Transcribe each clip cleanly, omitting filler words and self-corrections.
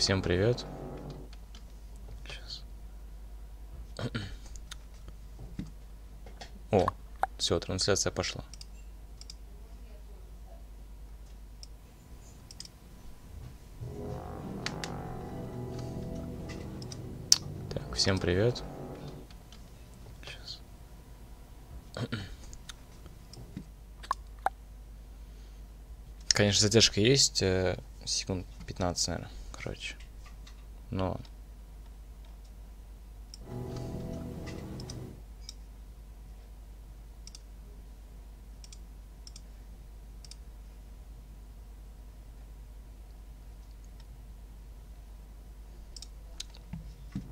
всем привет. Сейчас. О, все, трансляция пошла. Так, всем привет. Сейчас. Конечно, задержка есть, секунд 15, наверное, короче. Но...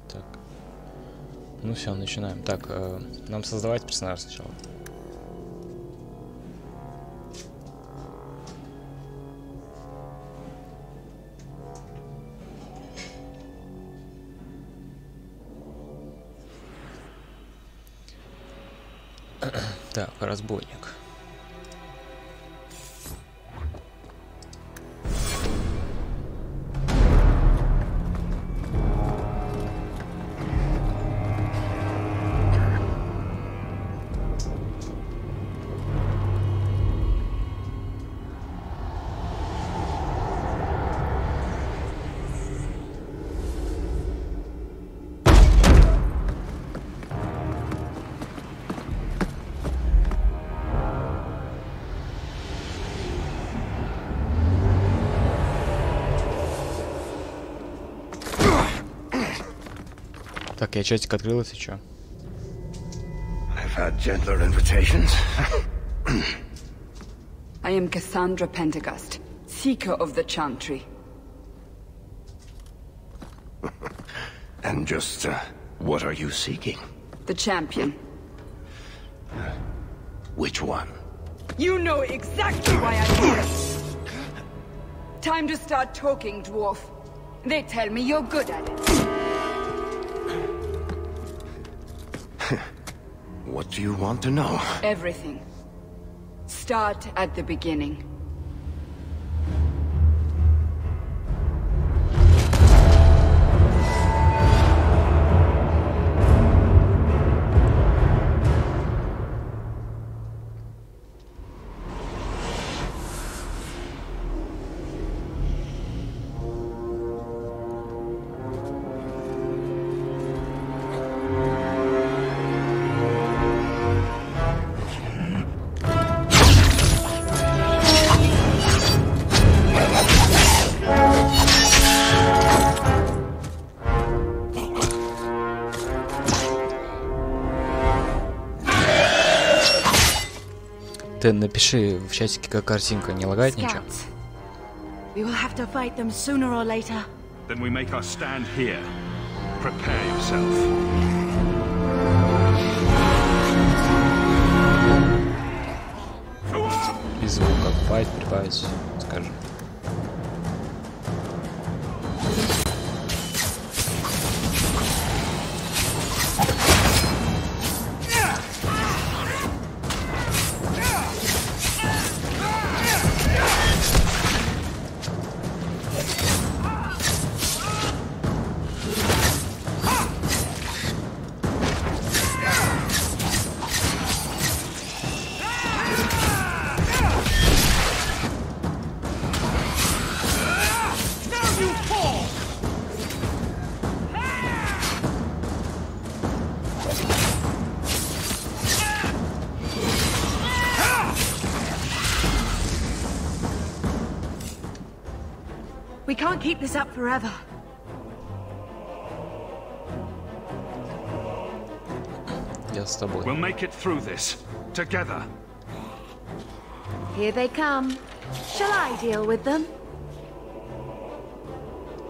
Так. Ну все, начинаем. Так, нам создавать персонаж сначала. Так, разбойник. Так, я чатик открыл, если чё. I've had gentler invitations. I am Cassandra Pentagust, Seeker of the Chantry. And just, what are you seeking? The champion. Which one? You know exactly why I'm here! Time to start talking, dwarf. They tell me you're good at it. What do you want to know? Everything. Start at the beginning. Ты напиши в чатике, как картинка, не лагает ничего? We will have to fight them sooner or later. Then we make our stand here. Prepare yourself. Без звука. Файт прибавить, скажем. We can't keep this up forever. Я с тобой. We'll make it through this together. Here they come. Shall I deal with them?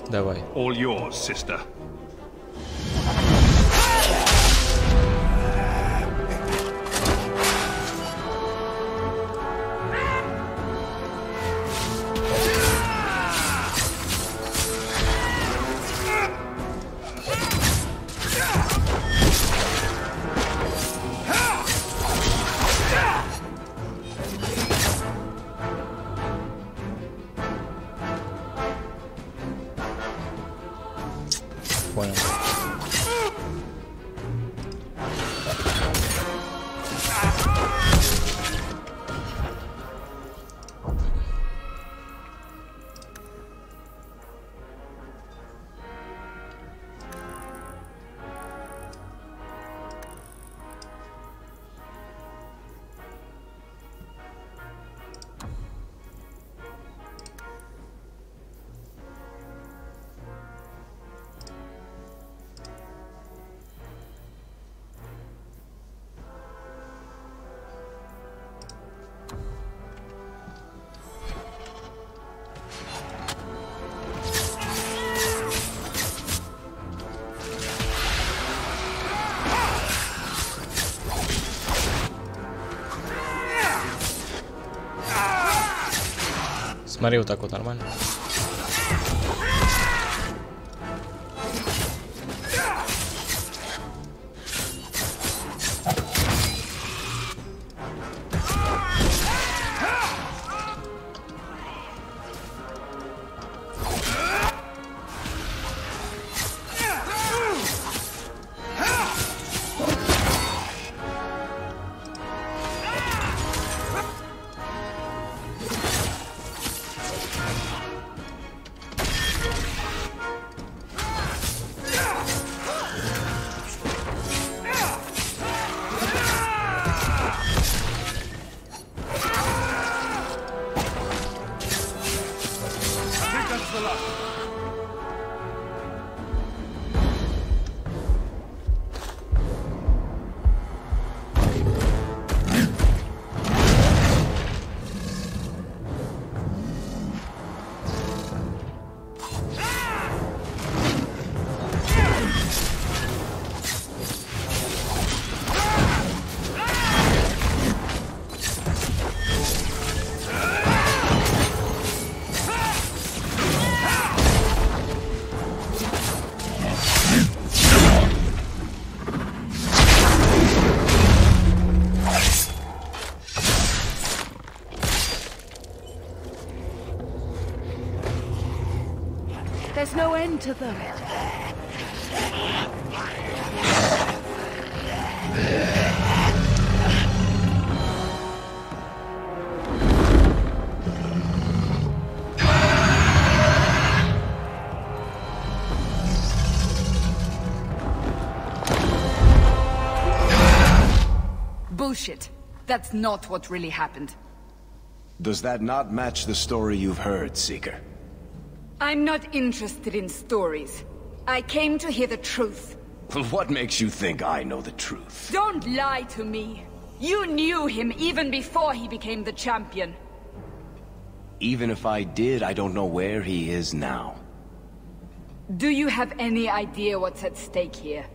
Давай. All yours, sister. Смотри, вот так вот нормально. There's no end to them. Bullshit. That's not what really happened. Does that not match the story you've heard, Seeker? I'm not interested in stories. I came to hear the truth. What makes you think I know the truth? Don't lie to me. You knew him even before he became the champion. Even if I did, I don't know where he is now. Do you have any idea what's at stake here?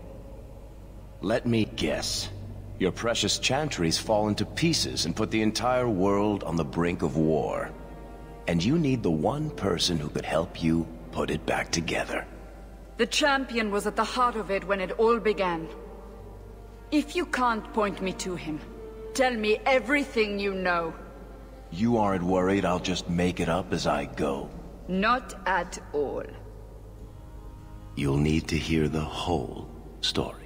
Let me guess. Your precious chantry's fallen to pieces and put the entire world on the brink of war. And you need the one person who could help you put it back together. The champion was at the heart of it when it all began. If you can't point me to him, tell me everything you know. You aren't worried I'll just make it up as I go? Not at all. You'll need to hear the whole story.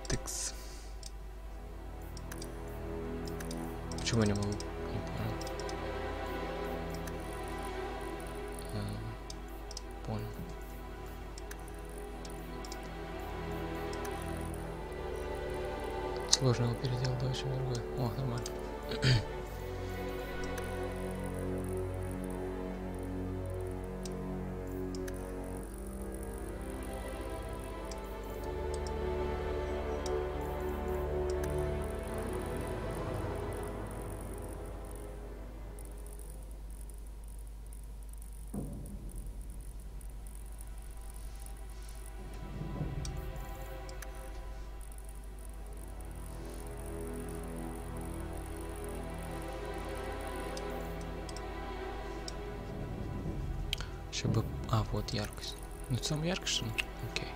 Тыкс. Почему я не могу? Не понял. Понял. Сложно его переделать, да, очень другое. О, нормально. Чтобы... А, вот яркость. Ну, это самая яркость, что ли? Окей.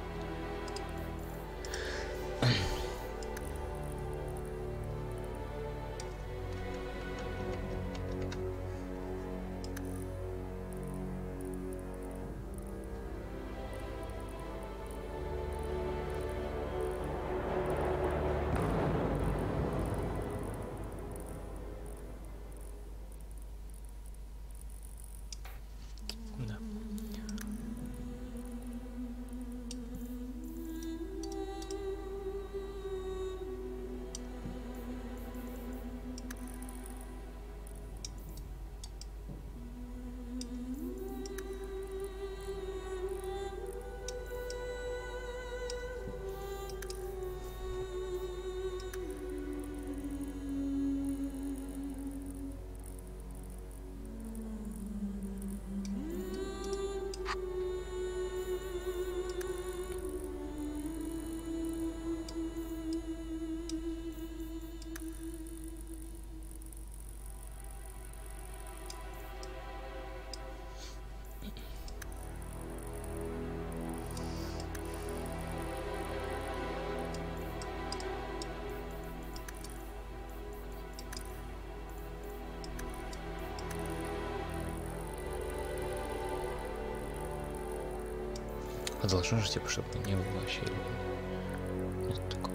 А должно же, типа, чтобы не было вообще. Нет такого.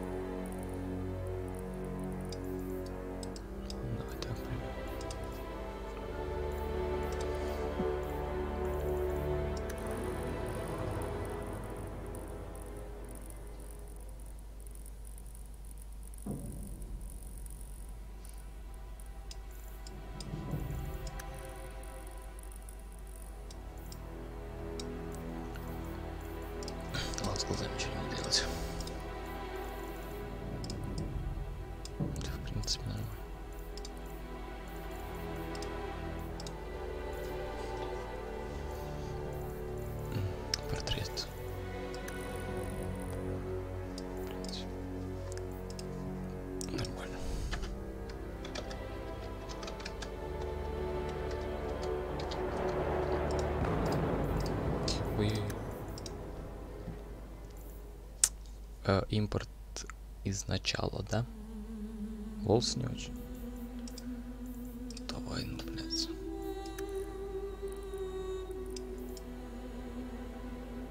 Давай так. Ладно, с глазами ничего не буду делать. Это, в принципе, нормально. Портрет. Нормально. Ой. Импорт из начала, да? Волос не очень. Давай, ну, блядь.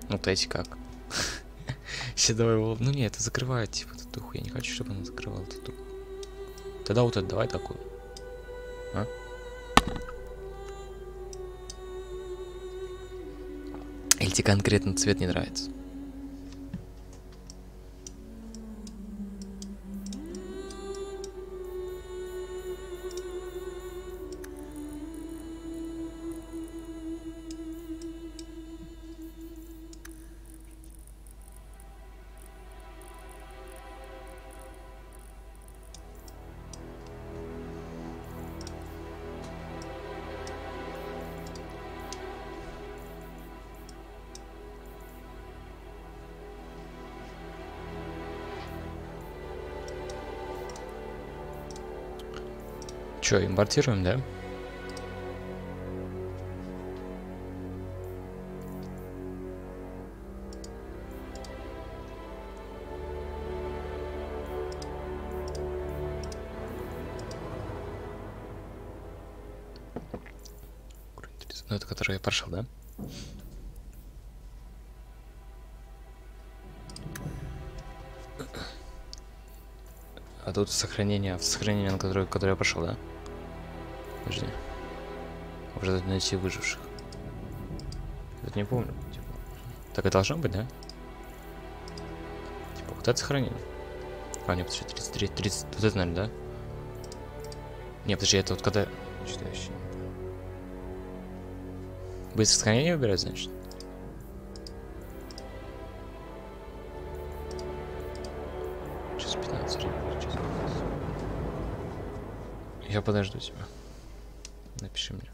Вот эти как? Седой волос. Ну нет, это закрывает, типа, татуху. Я не хочу, чтобы она закрывала татуху. Тогда вот это давай такую. А? Или тебе конкретно цвет не нравится? Чё, импортируем, да? Ну, это который я прошел, да? А тут сохранение, на которое я пошел, да? Подожди. Уже найти выживших. Это не помню. Типа. Так и должно быть, да? Типа, вот это сохранение. А, нет, подожди, 33, 30. Вот это, наверное, да? Не, подожди, это вот когда... Что-то вообще... Быстро сохранение выбирать, значит? Сейчас 15 времени, сейчас 15. Я подожду тебя. Напиши мне.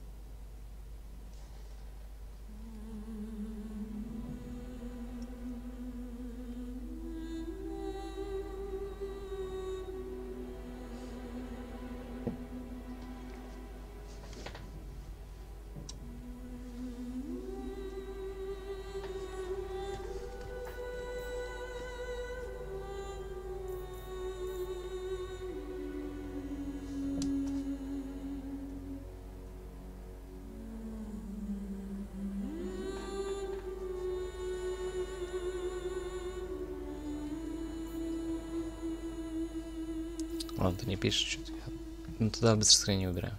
Ладно, ты не пишешь что-то. Ну тогда быстро сохранение выбираю.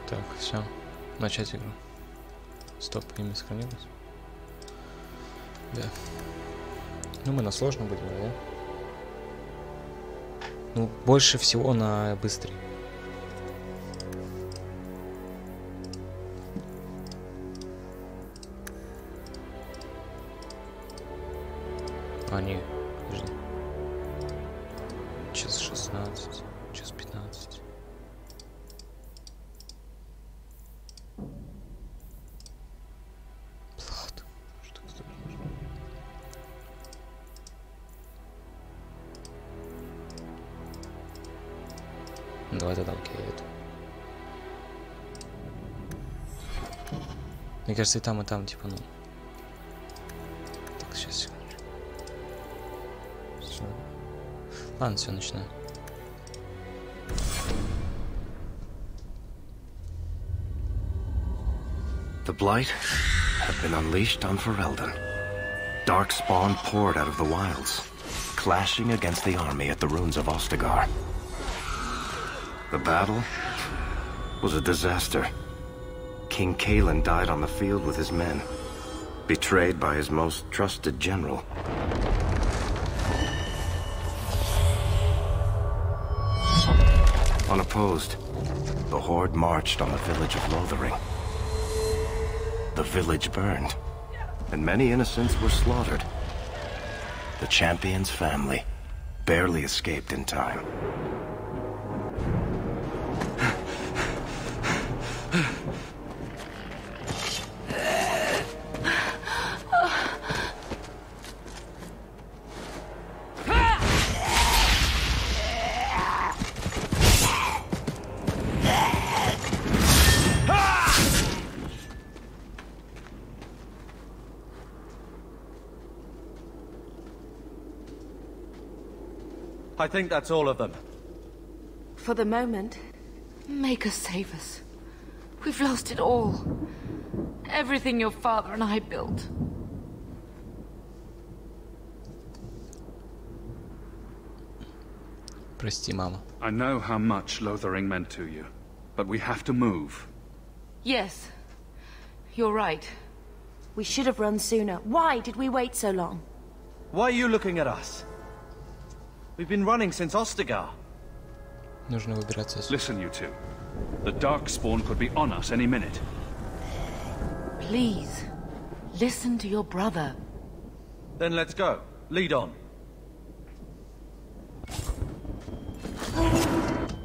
Так, все. Начать игру. Стоп, имя сохранилось. Да. Ну мы на сложно будем, да? Ну, больше всего на быстрый. А, не, подожди. Час 16, час 15. Плохо. Что так можно? Давай тогда окей, это. Мне кажется, и там, типа, ну. Так, сейчас секунду. Все. Ладно, все, начинаю. The Blight had been unleashed on Ferelden. Darkspawn poured out of the wilds, clashing against the army at the ruins of Ostagar. The battle was a disaster. King Cailan died on the field with his men, betrayed by his most trusted general. Unopposed, the Horde marched on the village of Lothering. The village burned, and many innocents were slaughtered. The champion's family barely escaped in time. I think that's all of them. For the moment, make us save us. We've lost it all. Everything your father and I built. Прости, мама. I know how much Lothering meant to you, but we have to move. Yes, you're right. We should have run sooner. Why did we wait so long? Why are you looking at us? We've been running since Ostagar. Нужно выбираться отсюда. Listen, you two. The Darkspawn could be on us any minute. Please, listen to your brother. Then let's go. Lead on.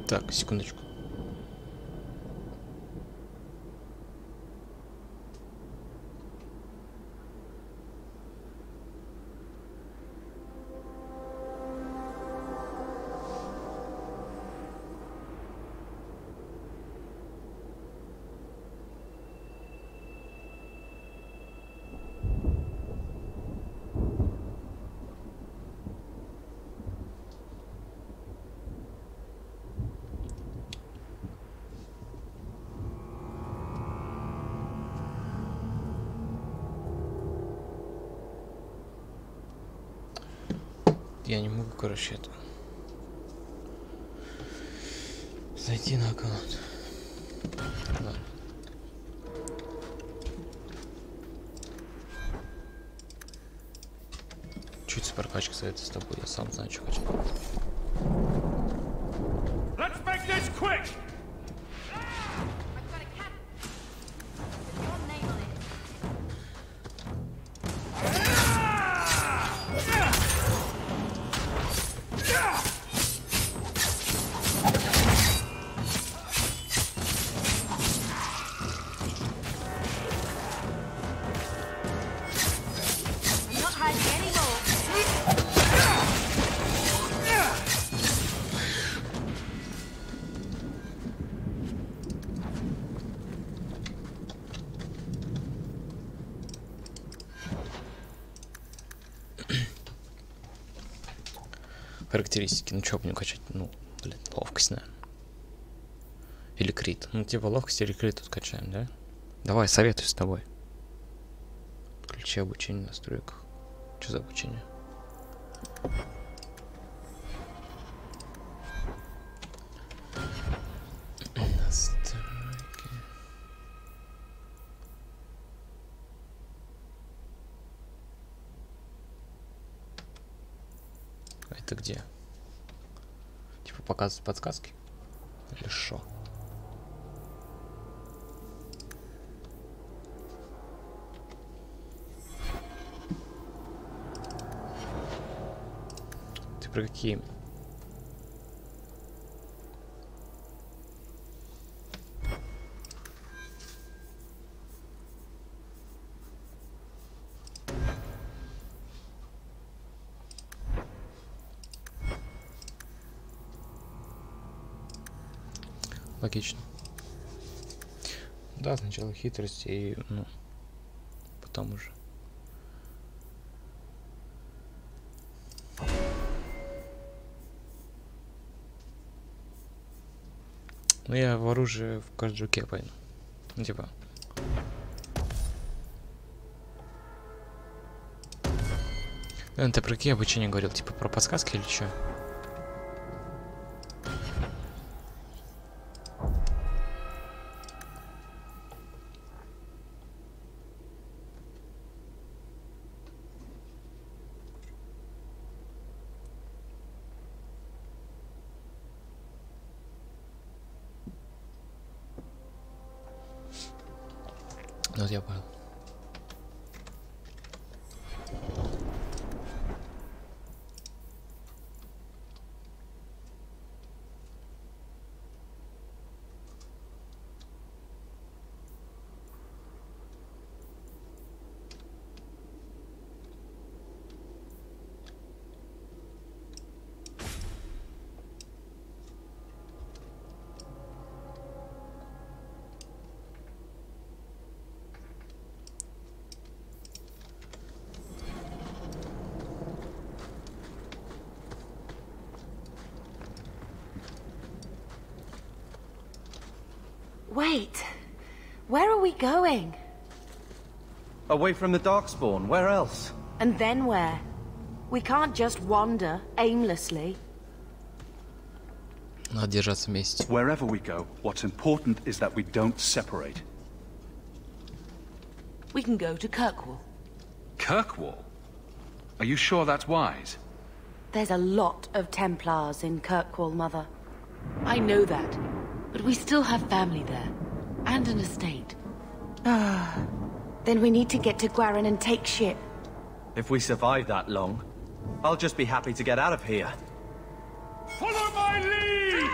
Так, секундочку. Я не могу, короче, это... зайти на аккаунт. Ладно. Чуть с прокачкой совета с тобой, я сам знаю, что хочу. Let's make this quick! Характеристики, ну что будем качать? Ну, блин, ловкость, наверное. Или крит. Ну, типа ловкость или крит тут качаем, да? Давай, советуй с тобой. Ключи обучения в настройках. Что за обучение? Настройки. Это где? Типа показывать подсказки? Или шо? Ты про какие? Логично. Да, сначала хитрость и, ну, потом уже. Ну, я в оружие в каждой руке пойду. Ну, типа, Ты про какие обучения говорил? Типа про подсказки или что? Ну вот я понял. Wait. Where are we going? Away from the Darkspawn. Where else? And then where? We can't just wander aimlessly. Надо держаться вместе. Wherever we go, what's important is that we don't separate. We can go to Kirkwall. Kirkwall? Are you sure that's wise? There's a lot of Templars in Kirkwall, Mother. I know that, but we still have family there, and an estate. Then we need to get to Guarin and take ship. If we survive that long, I'll just be happy to get out of here. Follow my lead!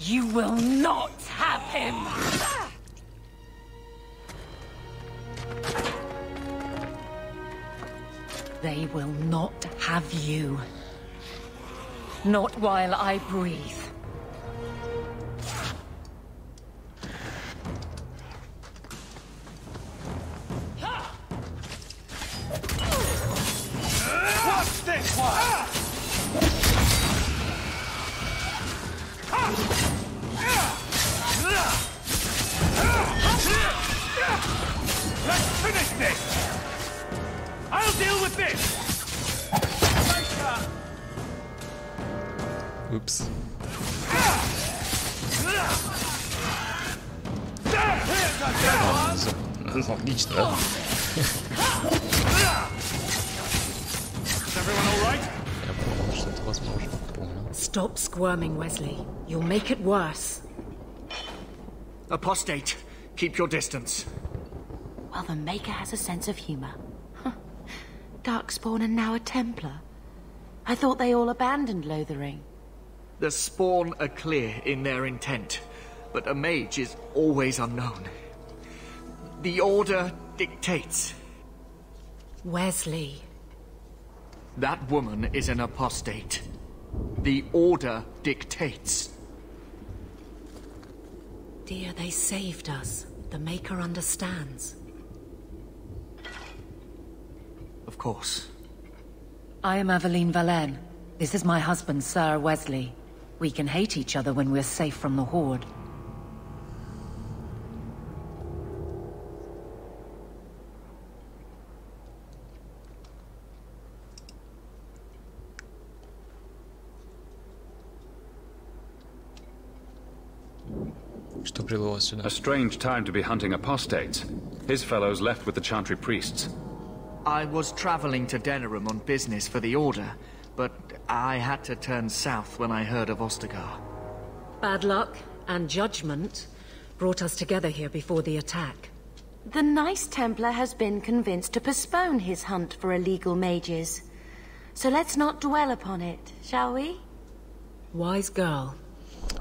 You will not have him! They will not have you. Not while I breathe. What's this one? Let's finish this! I'll deal with this! Упс. Логично, да? Я понял, что это возможно. Понял. Stop squirming, Wesley. You'll make it worse. Apostate, keep your distance. Well, the Maker has a sense of humor. Darkspawn and now a Templar. I thought they all abandoned Lothering. The Spawn are clear in their intent, but a mage is always unknown. The Order dictates. Wesley. That woman is an apostate. The Order dictates. Dear, they saved us. The Maker understands. Of course. I am Aveline Valenne. This is my husband, Sir Wesley. We can hate each other when we're safe from the Horde. Что привело вас сюда? A strange time to be hunting apostates. His fellows left with the Chantry priests. I was traveling to Denerim on business for the Order, but I had to turn south when I heard of Ostagar. Bad luck and judgment brought us together here before the attack. The nice Templar has been convinced to postpone his hunt for illegal mages. So let's not dwell upon it, shall we? Wise girl.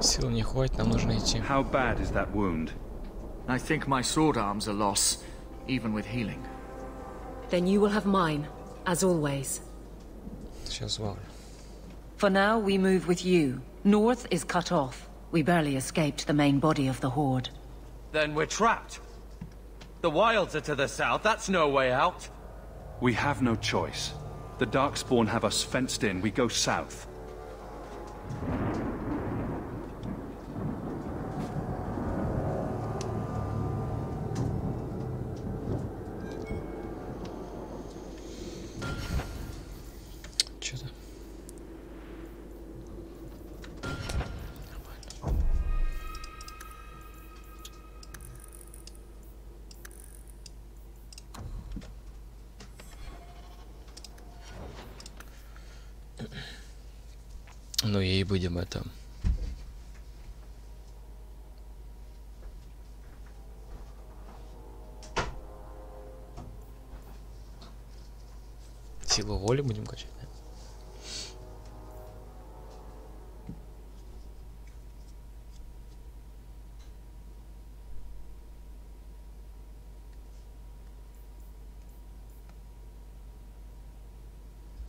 Сил не хватит, нам нужно идти. How bad is that wound? I think my sword arm's a loss, even with healing. Then you will have mine, as always. Сейчас валю. For now, we move with you. North is cut off. We barely escaped the main body of the Horde. Then we're trapped. The wilds are to the south. That's no way out. We have no choice. The Darkspawn have us fenced in. We go south. Что-то. Ну и будем это. Силу воли будем качать, да?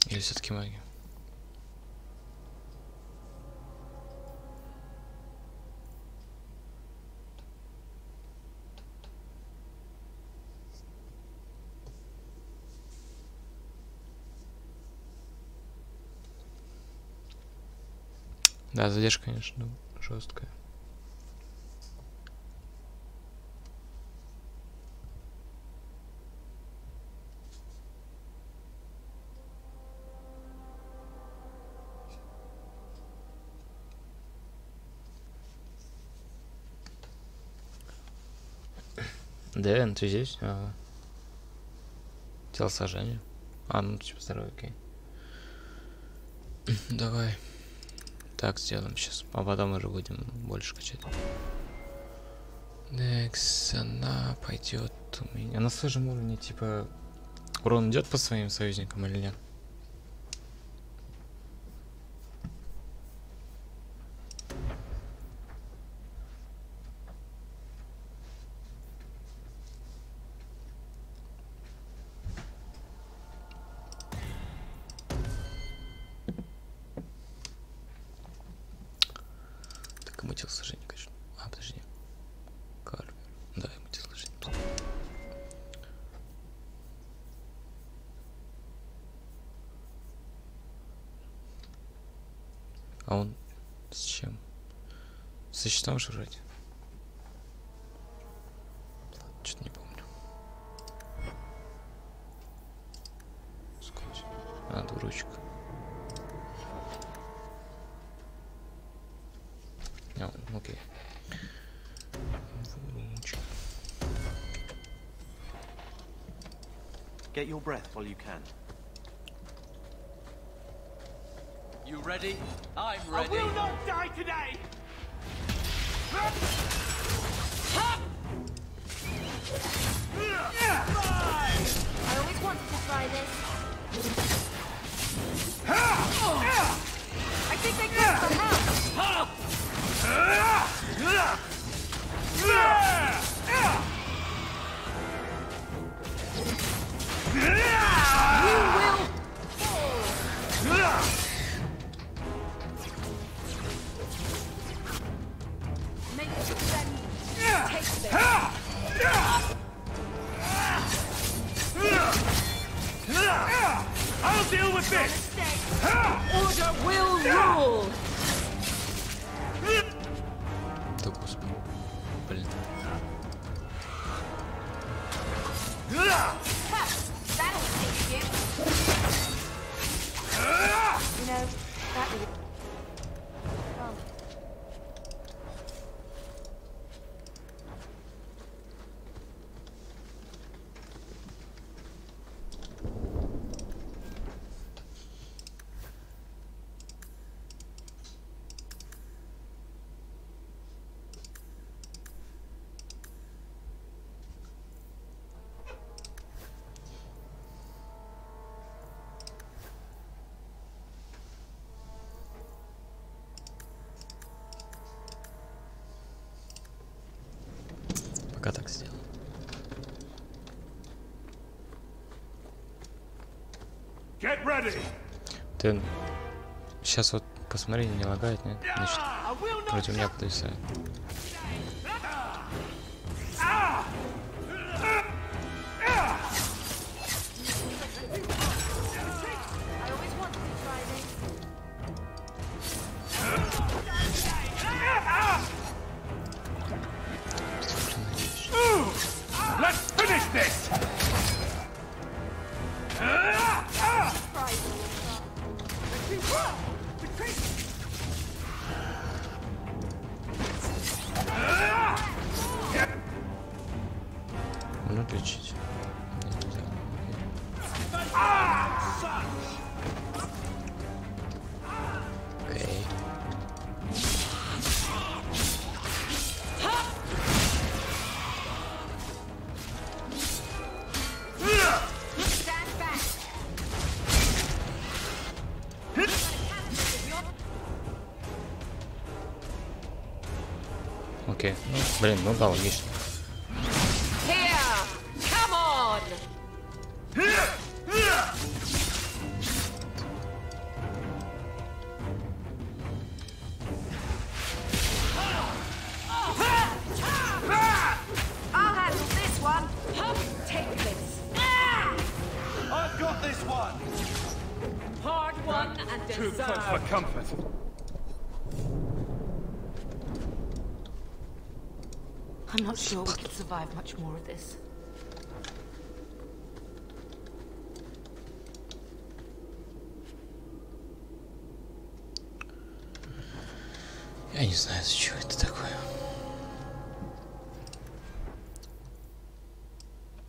Или все-таки магия? Да, задержка, конечно, жесткая. Дэн, ты здесь? Ага. Телосложение. А, ну типа здоровье, окей. Давай. Так сделаем сейчас. А потом уже будем больше качать. Некс, она пойдет у меня. На схожем уровне, типа, урон идет по своим союзникам или нет? Ему телосложение, конечно. А, подожди. Карвер. Да, ему телосложение. А он с чем? Со щитом жрать? Что-то не помню. Сколько? А, двуручка. Окей. Get your breath while you can. You ready? I'm ready. I will not die today! I always wanted to try this. I think they got some help. I'll deal with this! Order will rule! Да господи. Блин. That'll teach you. You know, that would... Oh. Пока так сделал. Ты сейчас вот посмотри, не лагает, нет? Значит, против меня подвисает. Let's finish this! Можно отличить. Окей. Окей. Ну, блин, ну да, логично. Too close for comfort. I'm not sure we can survive much more of this. Я не знаю, что это такое.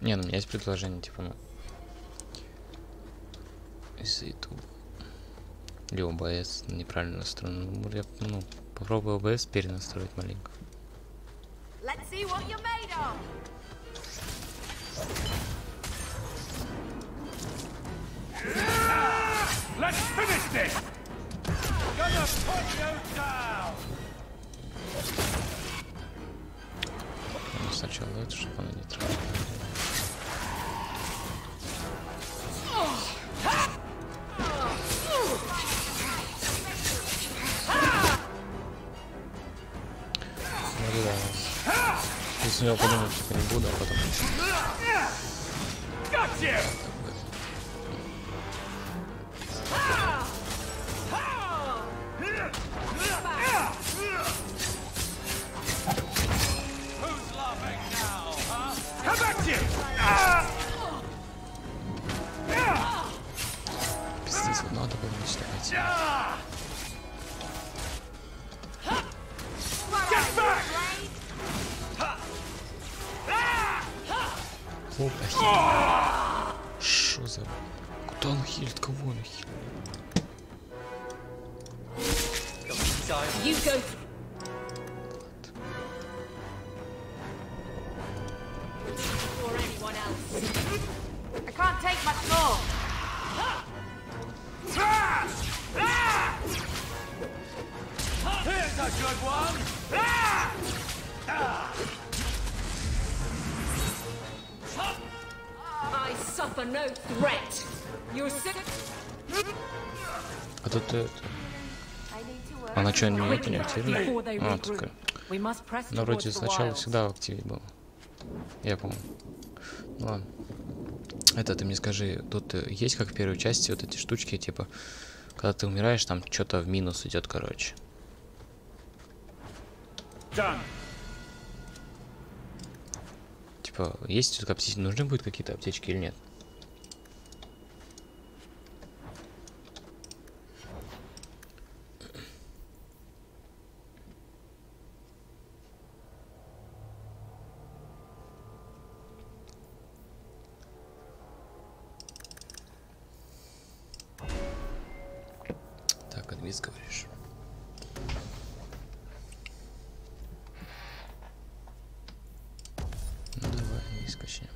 Не, ну у меня есть предложение, типа, ну, из-за YouTube. Или OBS неправильно настроен. Я, ну, попробую OBS перенастроить маленько. Let's see what you're made of. Let's finish this! Gonna put you down! Сначала это, чтобы она не тратила. Если я подумать, типа, не буду, а потом... Пиздец, вот надо было мечтать. Опа, хилит. Шо за... Куда он хилит? Кого он хилит? I can't take much more. Here's a good one! I suffer no threat. You're sick. А тут это... Она что, не это не активна? А, такая. Ну, вроде сначала всегда в активе был. Я помню. Ну ладно. Это ты мне скажи, тут есть как в первой части вот эти штучки, типа, когда ты умираешь, там что-то в минус идет, короче. Типа, есть тут аптечки, нужны будут какие-то аптечки или нет? Так, адмис говоришь. Ну давай, адмис качнем.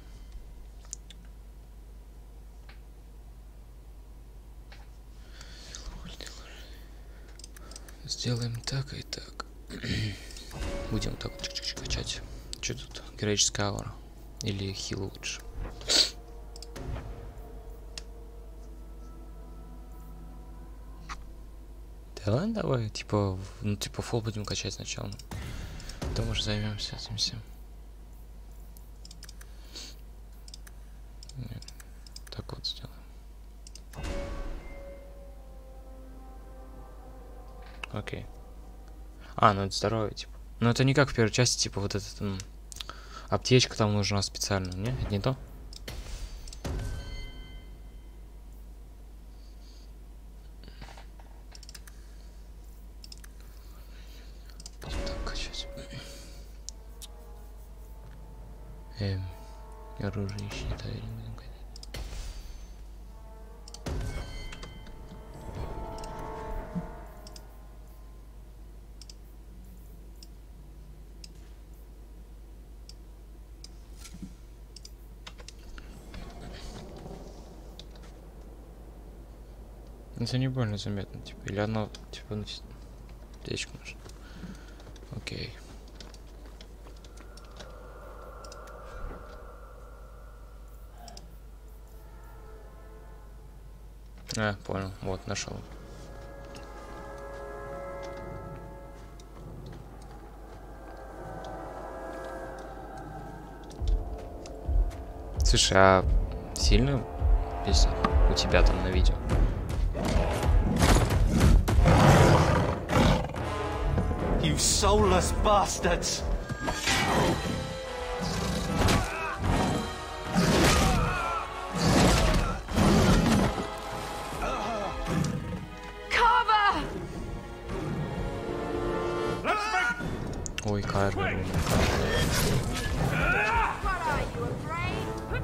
Сделаем так и так. Будем так качать. Что тут? Героическая аура. Или хил лучше? Да ладно, давай, типа, ну типа фол будем качать сначала. Потом уже займемся этим всем. Нет. Так вот сделаем. Окей. А, ну это здоровье, типа. Ну это не как в первой части, типа вот этот аптечка там нужна специально, не? Это не то? Так, качать. Оружие щита не будем качать. Это не больно заметно, типа, или оно, типа, аптечку нужно. Окей. Понял, вот, нашел. Слушай, а сильно песня у тебя там на видео? You soulless bastards! Ой, Карл.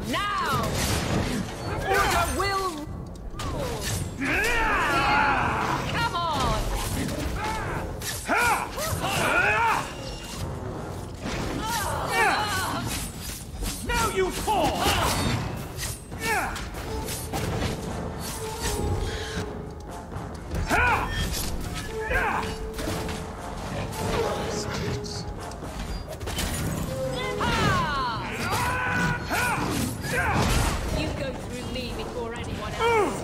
Now! Order will... Come on! Now you fall! You go through me before anyone else.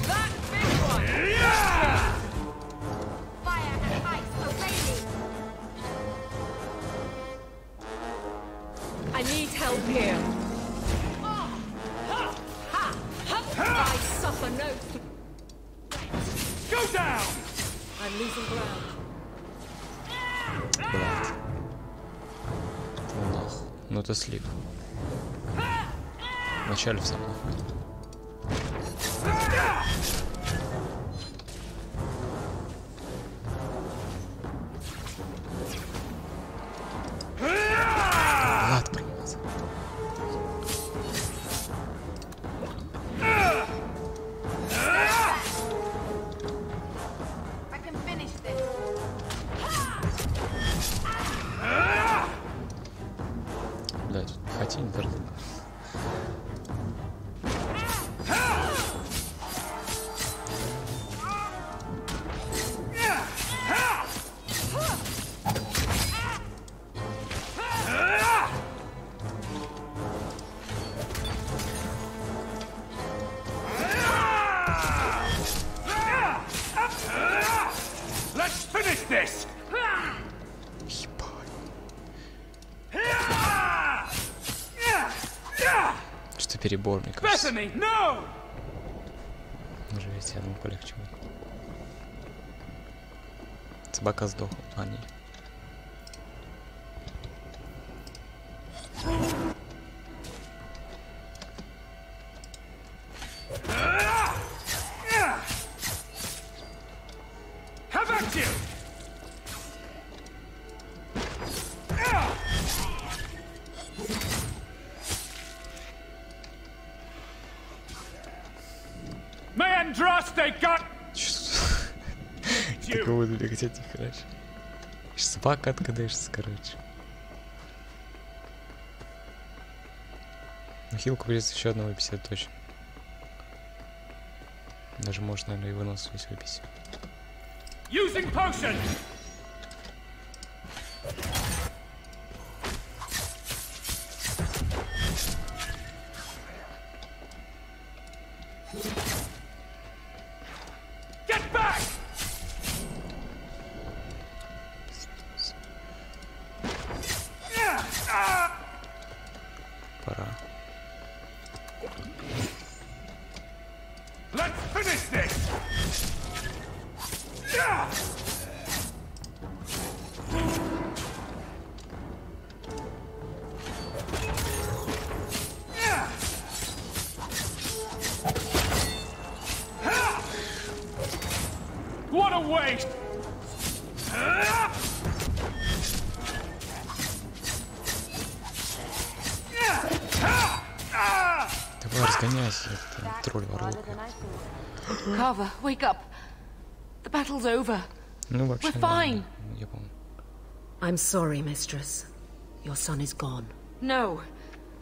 That big one! Fire and ice, obey me! I need help here. I suffer no... Go down! I'm losing ground. Ну это слив. Вначале в самом. Влад принимался. I can finish this. Блядь, хотя интернет. Let's finish this! Что перебор, мне кажется. Bethany, no! Уже ведь я думаю, полегче будет. Собака сдохла, а не. How about you? Man, trust they got... Такого бегать от них, короче. Собака откадаешься, короче. На хилку придется еще одного выписать точно. Даже может, наверное, и выносливость выписать. Using potion! Пора. Let's finish this! Yeah! What a waste! Давай разгоняйся, это тролль ворует. Carver, wake up. The battle's over. Ну вообще. We're fine. Я помню. I'm sorry, mistress. Your son is gone. No,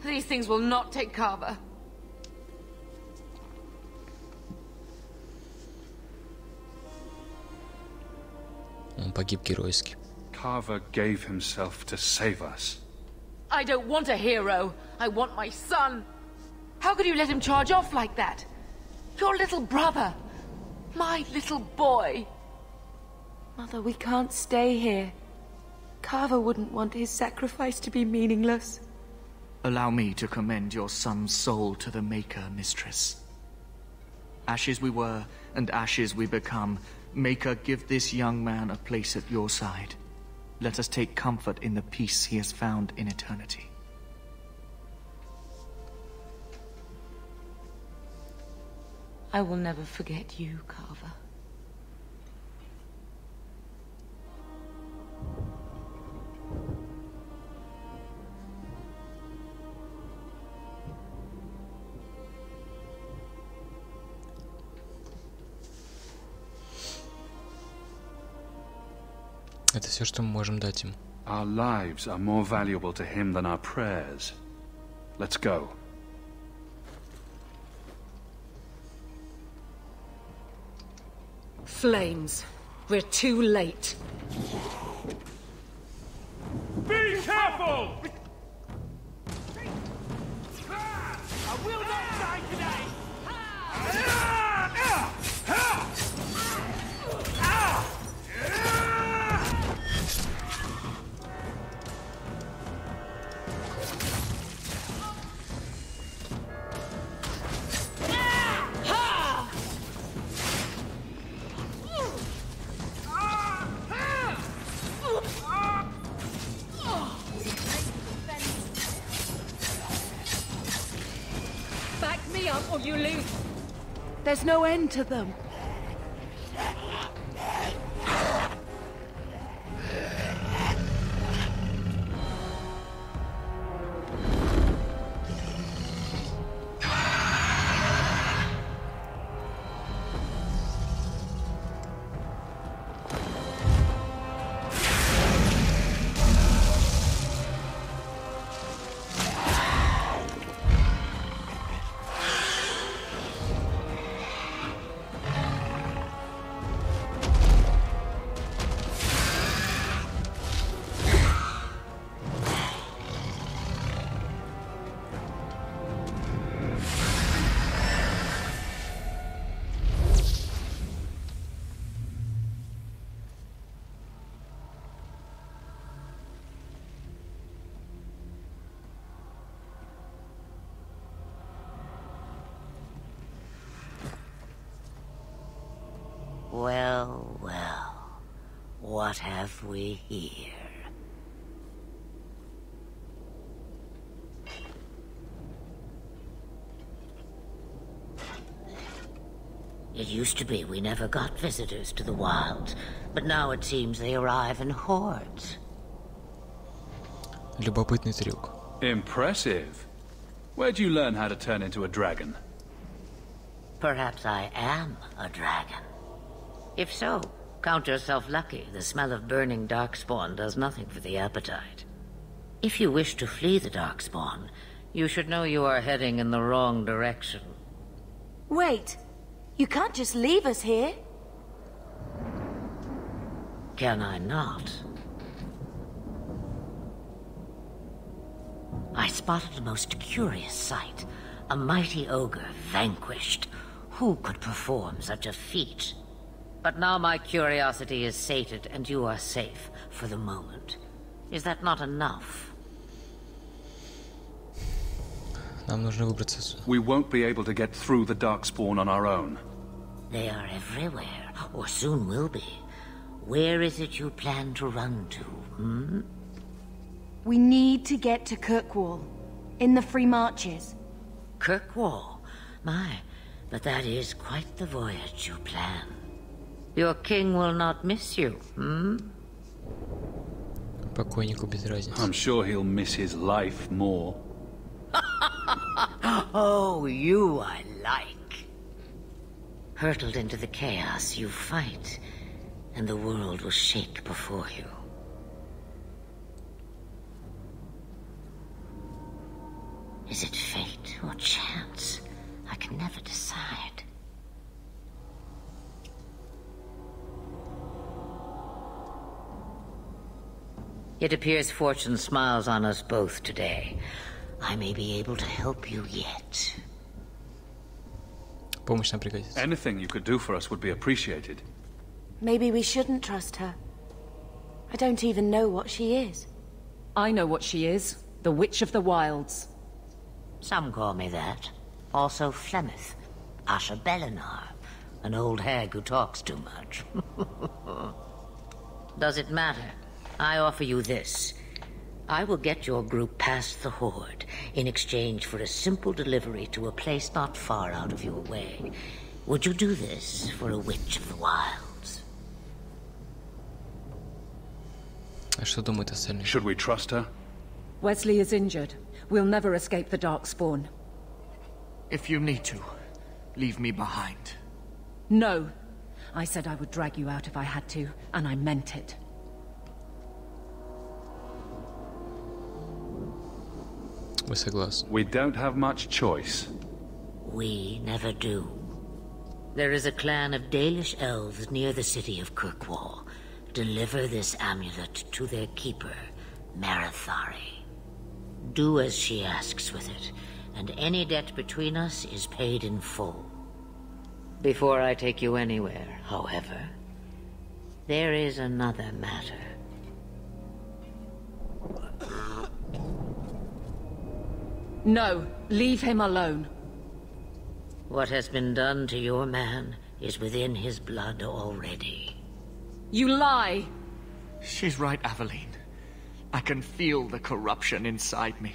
these things will not take Carver. Он погиб геройски. Carver gave himself to save us. I don't want a hero. I want my son. How could you let him charge off like that? Your little brother. My little boy. Mother, we can't stay here. Carver wouldn't want his sacrifice to be meaningless. Allow me to commend your son's soul to the Maker, mistress. Ashes we were, and ashes we become. Maker, give this young man a place at your side. Let us take comfort in the peace he has found in eternity. I will never forget you, Carver. Это все, что мы можем дать им. Our lives are more valuable to him than our prayers. Let's go. Flames. We're too late. Be careful! I will not die today! Back me up or you lose. There's no end to them. Well, well. What have we here? It used to be we never got visitors to the wilds, but now it seems they arrive in hordes. Любопытный трюк. Impressive. Where'd you learn how to turn into a dragon? Perhaps I am a dragon. If so, count yourself lucky. The smell of burning darkspawn does nothing for the appetite. If you wish to flee the darkspawn, you should know you are heading in the wrong direction. Wait. You can't just leave us here. Can I not? I spotted a most curious sight. A mighty ogre vanquished. Who could perform such a feat? But now my curiosity is sated, and you are safe for the moment. Is that not enough? Нам нужно выбраться отсюда. We won't be able to get through the Darkspawn on our own. They are everywhere, or soon will be. Where is it you plan to run to, hmm? We need to get to Kirkwall, in the Free Marches. Kirkwall? My, but that is quite the voyage you plan. Your king will not miss you, hmm? Покойнику без разницы. I'm sure he'll miss his life more. Oh, you I like. Hurtled into the chaos, you fight, and the world will shake before you. Is it fate or chance? I can never decide. It appears fortune smiles on us both today. I may be able to help you yet. Помощь нам пригодится. Anything you could do for us would be appreciated. Maybe we shouldn't trust her. I don't even know what she is. I know what she is. The Witch of the Wilds. Some call me that. Also Flemeth, Asha Belinar, an old hag who talks too much. Does it matter? I offer you this. I will get your group past the Horde in exchange for a simple delivery to a place not far out of your way. Would you do this for a Witch of the Wilds? А что думают остальные? Should we trust her? Wesley is injured. We'll never escape the Darkspawn. If you need to, leave me behind. No. I said I would drag you out if I had to, and I meant it. Мы согласны. We don't have much choice. We never do. There is a clan of Dalish elves near the city of Kirkwall. Deliver this amulet to their keeper, Marathari. Do as she asks with it, and any debt between us is paid in full. Before I take you anywhere, however, there is another matter. No, leave him alone. What has been done to your man is within his blood already. You lie! She's right, Aveline. I can feel the corruption inside me.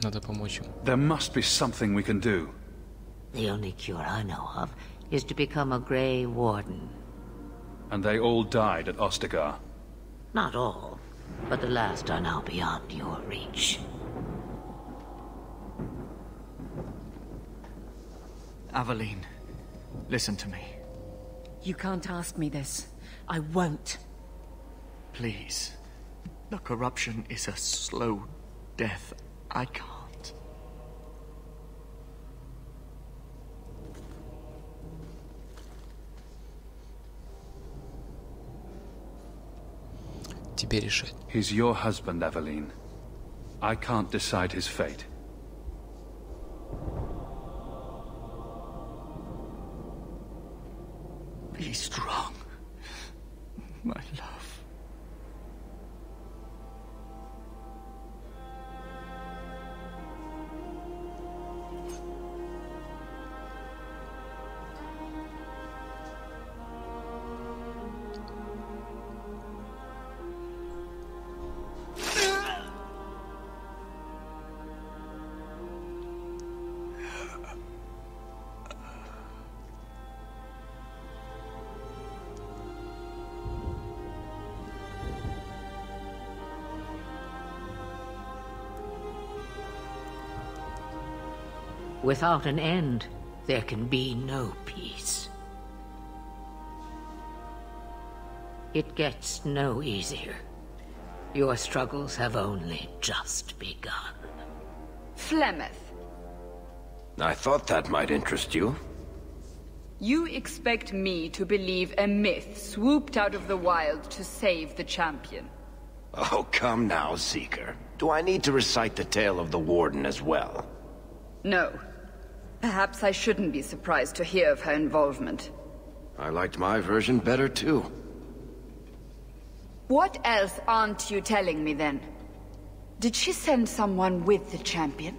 Надо помочь ему. There must be something we can do. The only cure I know of is to become a Grey Warden. And they all died at Ostagar. Not all, but the last are now beyond your reach. Aveline, listen to me. You can't ask me this. I won't. Please. The corruption is a slow death. I can't. Тебе решать. He's your husband, Aveline. I can't decide his fate. Be strong, my love. Without an end, there can be no peace. It gets no easier. Your struggles have only just begun. Flemeth. I thought that might interest you. You expect me to believe a myth swooped out of the wild to save the champion? Oh, come now, Seeker. Do I need to recite the tale of the Warden as well? No. Perhaps I shouldn't be surprised to hear of her involvement. I liked my version better, too. What else aren't you telling me then? Did she send someone with the champion?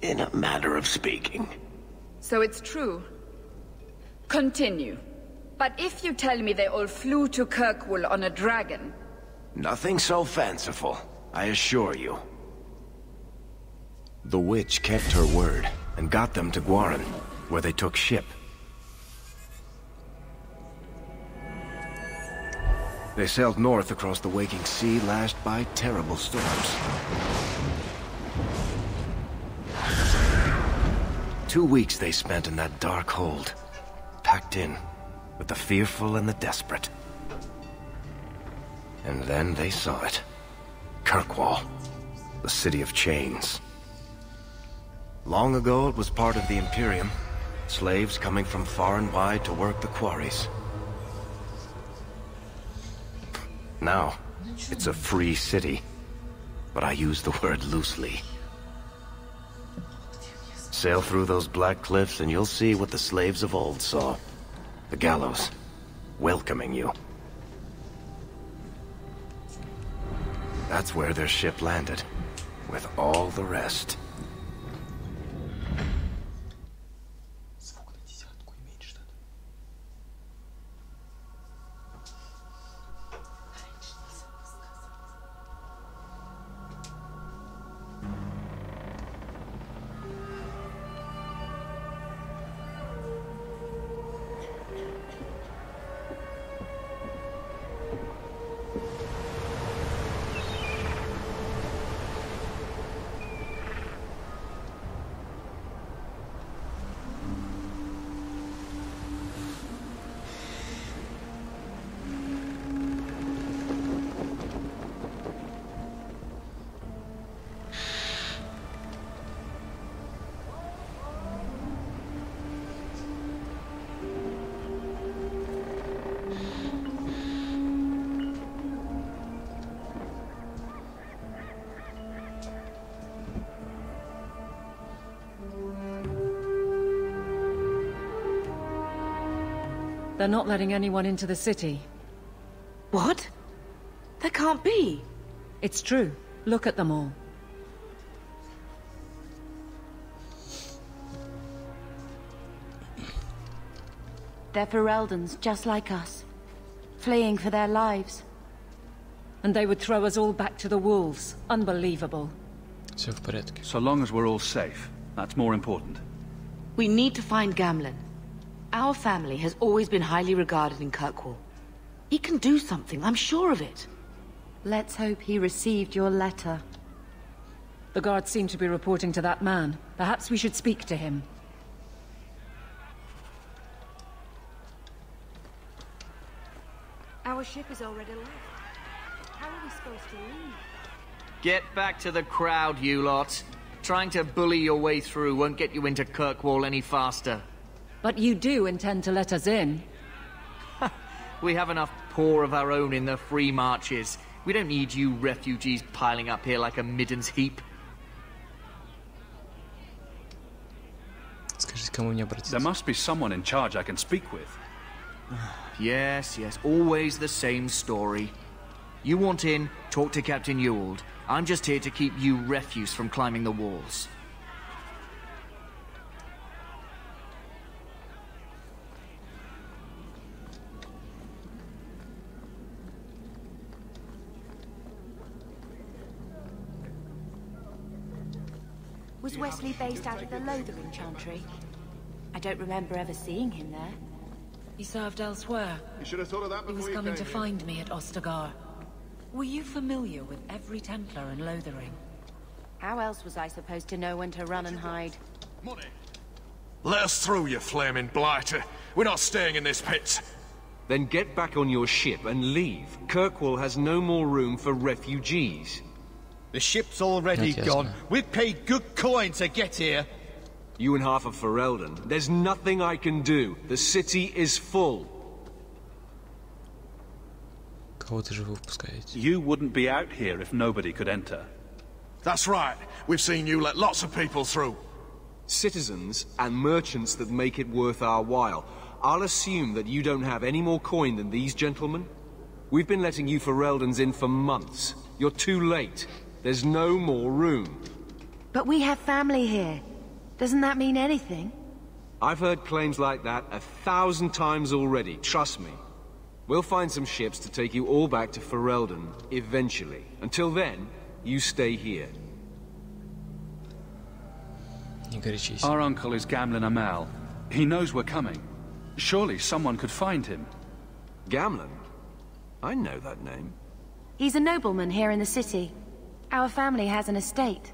In a matter of speaking. So it's true. Continue. But if you tell me they all flew to Kirkwall on a dragon... Nothing so fanciful, I assure you. The witch kept her word, and got them to Guaran, where they took ship. They sailed north across the waking sea, lashed by terrible storms. 2 weeks they spent in that dark hold, packed in with the fearful and the desperate. And then they saw it. Kirkwall, the city of chains. Long ago it was part of the Imperium, slaves coming from far and wide to work the quarries. Now, it's a free city, but I use the word loosely. Sail through those black cliffs and you'll see what the slaves of old saw. The gallows, welcoming you. That's where their ship landed, with all the rest. They're not letting anyone into the city. What? That can't be. It's true. Look at them all. They're Fereldans, just like us. Fleeing for their lives. And they would throw us all back to the wolves. Unbelievable. Все в порядке. So long as we're all safe, that's more important. We need to find Gamlen. Our family has always been highly regarded in Kirkwall. He can do something, I'm sure of it. Let's hope he received your letter. The guards seem to be reporting to that man. Perhaps we should speak to him. Our ship is already left. How are we supposed to leave? Get back to the crowd, you lot. Trying to bully your way through won't get you into Kirkwall any faster. But you do intend to let us in. We have enough poor of our own in the free marches. We don't need you refugees piling up here like a midden's heap. Скажите, кому мне обратиться? There must be someone in charge I can speak with. Yes, always the same story. You want in, talk to Captain Ewald. I'm just here to keep you refuse from climbing the walls. Was Wesley based out of the Lothering Chantry? I don't remember ever seeing him there. He served elsewhere. You should have thought of that He before was coming to here. find me at Ostagar. Were you familiar with every Templar in Lothering? How else was I supposed to know when to run and hide? Money. Let us through, you flaming blighter. We're not staying in this pit. Then get back on your ship and leave. Kirkwall has no more room for refugees. The ship's already Yes, gone. ma'am. We've paid good coin to get here. You and half of Ferelden. There's nothing I can do. The city is full. Кого-то же вы выпускаете. You wouldn't be out here if nobody could enter. That's right. We've seen you let lots of people through. Citizens and merchants that make it worth our while. I'll assume that you don't have any more coin than these gentlemen? We've been letting you Ferelden's in for months. You're too late. There's no more room. But we have family here. Doesn't that mean anything? I've heard claims like that 1,000 times already, trust me. We'll find some ships to take you all back to Ferelden, eventually. Until then, you stay here. Our uncle is Gamlen Amal. He knows we're coming. Surely someone could find him. Gamlen? I know that name. He's a nobleman here in the city. Our family has an estate.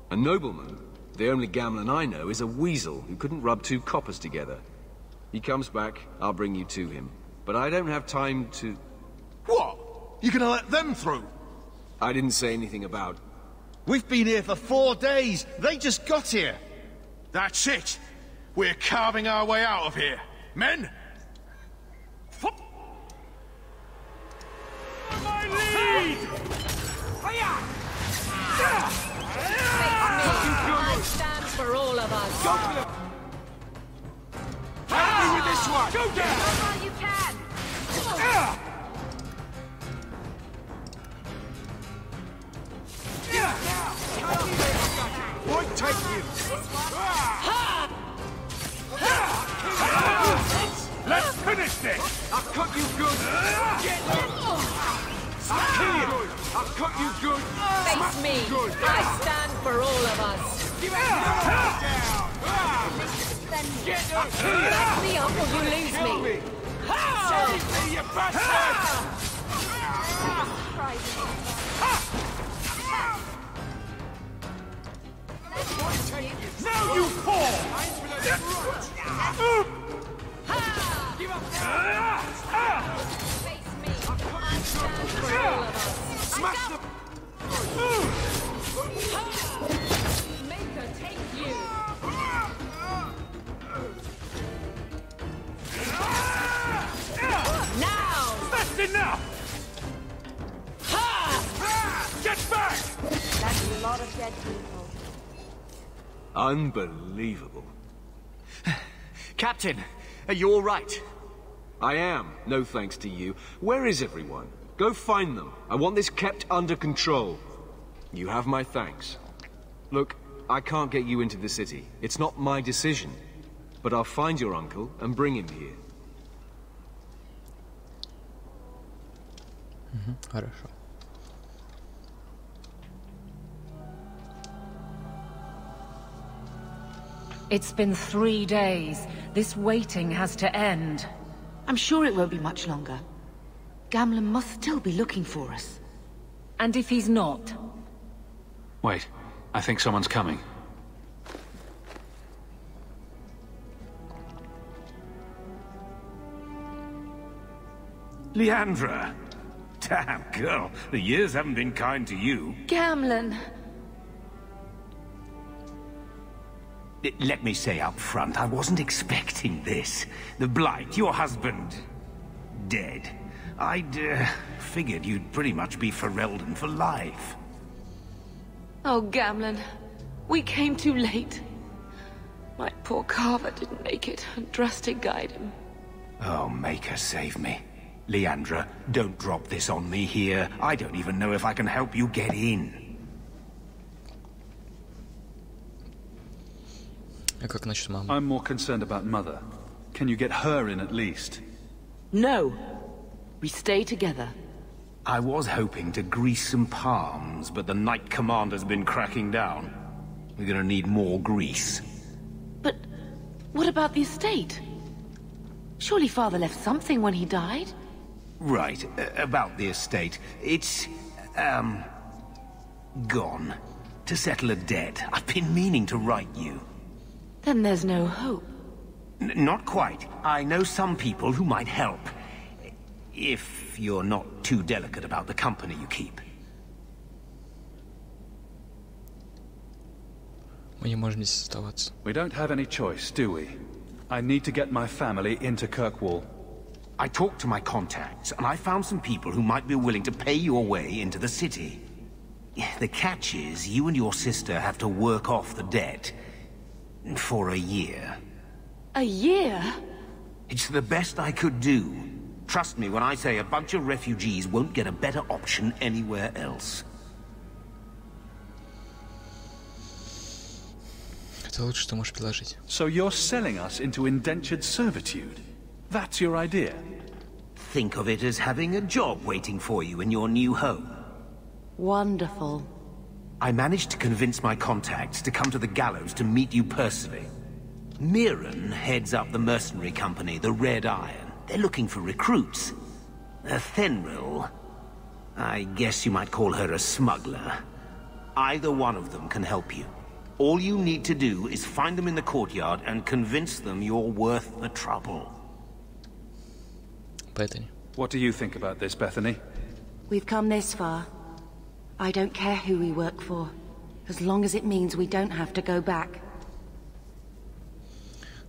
A nobleman? The only Gamlen I know is a weasel who couldn't rub 2 coppers together. He comes back, I'll bring you to him. But I don't have time to... What? You gonna let them through? I didn't say anything about... We've been here for 4 days. They just got here. That's it. We're carving our way out of here. Men! My lead! I stand for all of us. Help me with this one! Go down! While you can! Point take you! Let's finish this! I'll cut you good! I'll kill you! I'll cut you good! Face me! I stand for all of us. Back me up or you lose me. Save me, you bastard! Now you fall! Face me! I stand for all of us. Smash the... Maker, take you! Now! That's enough! Get back! That's a lot of dead people. Unbelievable. Captain, are you all right? I am, no thanks to you. Where is everyone? Go find them. I want this kept under control. You have my thanks. Look, I can't get you into the city. It's not my decision. But I'll find your uncle and bring him here. Хорошо. It's been 3 days. This waiting has to end. I'm sure it won't be much longer. Gamlen must still be looking for us. And if he's not? Wait, I think someone's coming. Leandra! Damn, girl, the years haven't been kind to you. Gamlen! Let me say up front, I wasn't expecting this. The Blight, your husband, dead. I'd figured you'd pretty much be Ferelden for life. Oh, Gamlen. We came too late. My poor Carver didn't make it, and Drastic guide him. Oh, Maker, save me. Leandra, don't drop this on me here. I don't even know if I can help you get in. I'm more concerned about Mother. Can you get her in at least? No. We stay together. I was hoping to grease some palms, but the Knight Commander's been cracking down. We're gonna need more grease. But what about the estate? Surely Father left something when he died? Right, about the estate. It's, gone. To settle a debt. I've been meaning to write you. Then there's no hope. Not quite. I know some people who might help. If you're not too delicate about the company you keep. Мы не можем здесь оставаться. We don't have any choice, do we? I need to get my family into Kirkwall. I talked to my contacts, and I found some people who might be willing to pay your way into the city. The catch is, you and your sister have to work off the debt. For a year. A year? It's the best I could do. Trust me when I say a bunch of refugees won't get a better option anywhere else. Это лучше, что можешь предложить. So you're selling us into indentured servitude? That's your idea? Think of it as having a job waiting for you in your new home. Wonderful. I managed to convince my contacts to come to the gallows to meet you personally. Mirren heads up the mercenary company, the Red Iron. They're looking for recruits. Fenrir, I guess you might call her a smuggler. Either one of them can help you. All you need to do is find them in the courtyard and convince them you're worth the trouble. Bethany. What do you think about this, Bethany? We've come this far. I don't care who we work for, as long as it means we don't have to go back.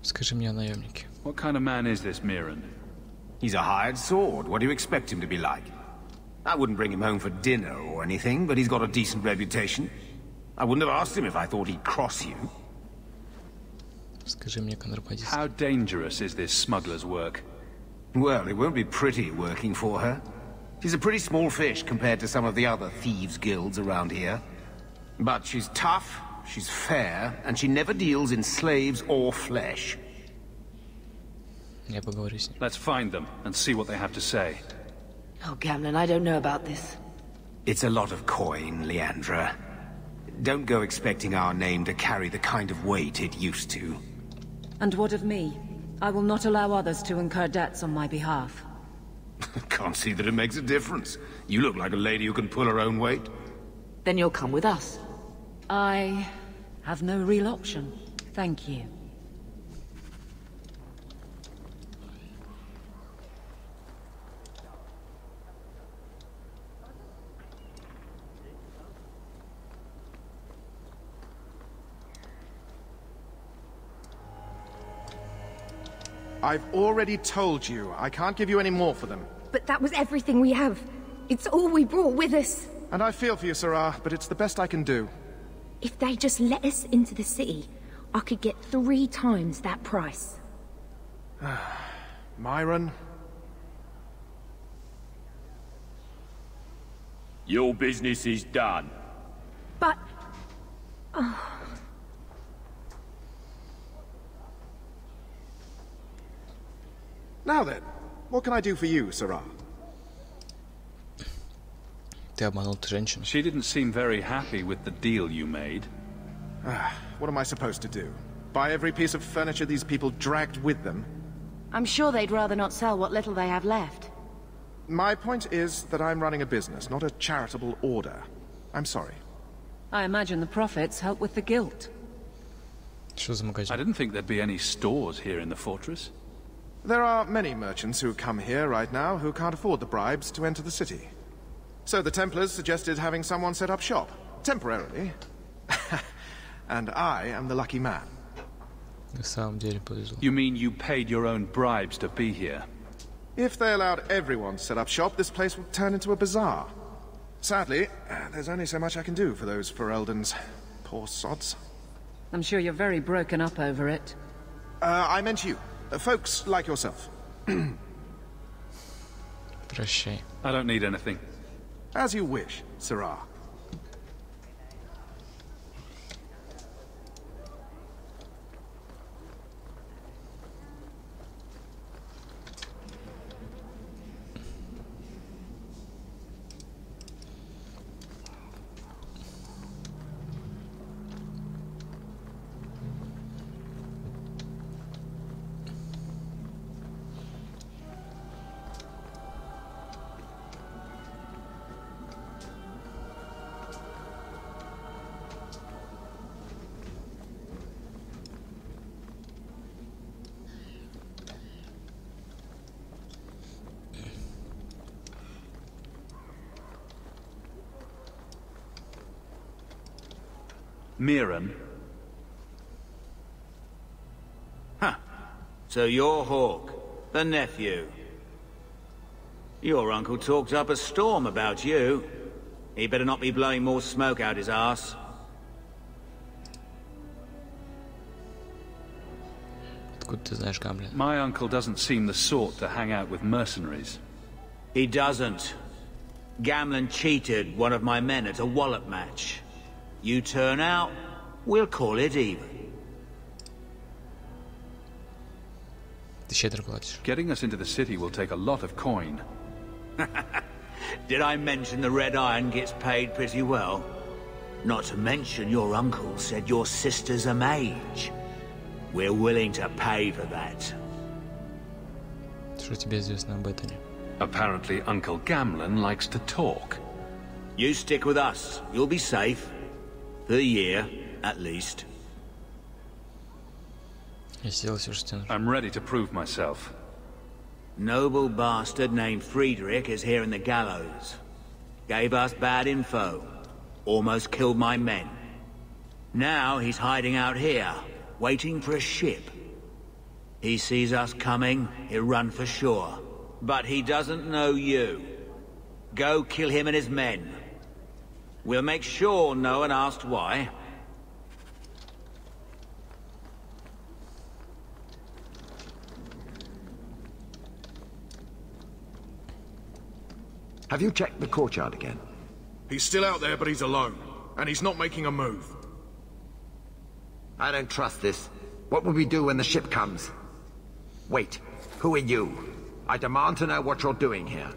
Скажи мне о наемнике. What kind of man is this Mirren? He's a hired sword. What do you expect him to be like? I wouldn't bring him home for dinner or anything, but he's got a decent reputation. I wouldn't have asked him if I thought he'd cross you. Скажи мне, контрабандист. How dangerous is this smuggler's work? Well, it won't be pretty working for her. She's a pretty small fish compared to some of the other thieves' guilds around here. But she's tough, she's fair, and she never deals in slaves or flesh. Я поговорю с ним. Let's find them and see what they have to say. Oh, Gamlen, I don't know about this. It's a lot of coin, Leandra. Don't go expecting our name to carry the kind of weight it used to. And what of me? I will not allow others to incur debts on my behalf. Can't see that it makes a difference. You look like a lady who can pull her own weight. Then you'll come with us. I have no real option. Thank you. I've already told you, I can't give you any more for them. But that was everything we have. It's all we brought with us. And I feel for you, Sarah, but it's the best I can do. If they just let us into the city, I could get 3 times that price. Myron? Your business is done. But... Oh. Now then, what can I do for you, Sarah? Ты обманул женщину. She didn't seem very happy with the deal you made. What am I supposed to do? Buy every piece of furniture these people dragged with them? I'm sure they'd rather not sell what little they have left. My point is that I'm running a business, not a charitable order. I'm sorry. I imagine the profits help with the guilt. I didn't think there'd be any stores here in the fortress. There are many merchants who come here right now who can't afford the bribes to enter the city. So the Templars suggested having someone set up shop, temporarily. And I am the lucky man. На самом деле повезло. You mean you paid your own bribes to be here? If they allowed everyone to set up shop, this place would turn into a bazaar. Sadly, there's only so much I can do for those Fereldans. Poor sods. I'm sure you're very broken up over it. I meant you. Folks like yourself. Прощай. I don't need anything. As you wish, Sarah. Mirren? Huh. So you're Hawk, the nephew. Your uncle talked up a storm about you. He better not be blowing more smoke out his arse. Откуда ты знаешь Гамлин? My uncle doesn't seem the sort to hang out with mercenaries. He doesn't. Gamlin cheated one of my men at a wallop match. You turn out, we'll call it even. Ты щедро платишь. Getting us into the city will take a lot of coin. Did I mention the Red Iron gets paid pretty well? Not to mention your uncle said your sister's a mage. We're willing to pay for that. Что тебе известно об Эттоне? Apparently Uncle Gamlin likes to talk. You stick with us. You'll be safe. For a year, at least. Я сделал все, что тебе нужно. I'm ready to prove myself. Noble bastard named Friedrich is here in the gallows. Gave us bad info. Almost killed my men. Now he's hiding out here, waiting for a ship. He sees us coming, he'll run for sure. But he doesn't know you. Go kill him and his men. We'll make sure no one asks why. Have you checked the courtyard again? He's still out there, but he's alone. And he's not making a move. I don't trust this. What will we do when the ship comes? Wait, who are you? I demand to know what you're doing here.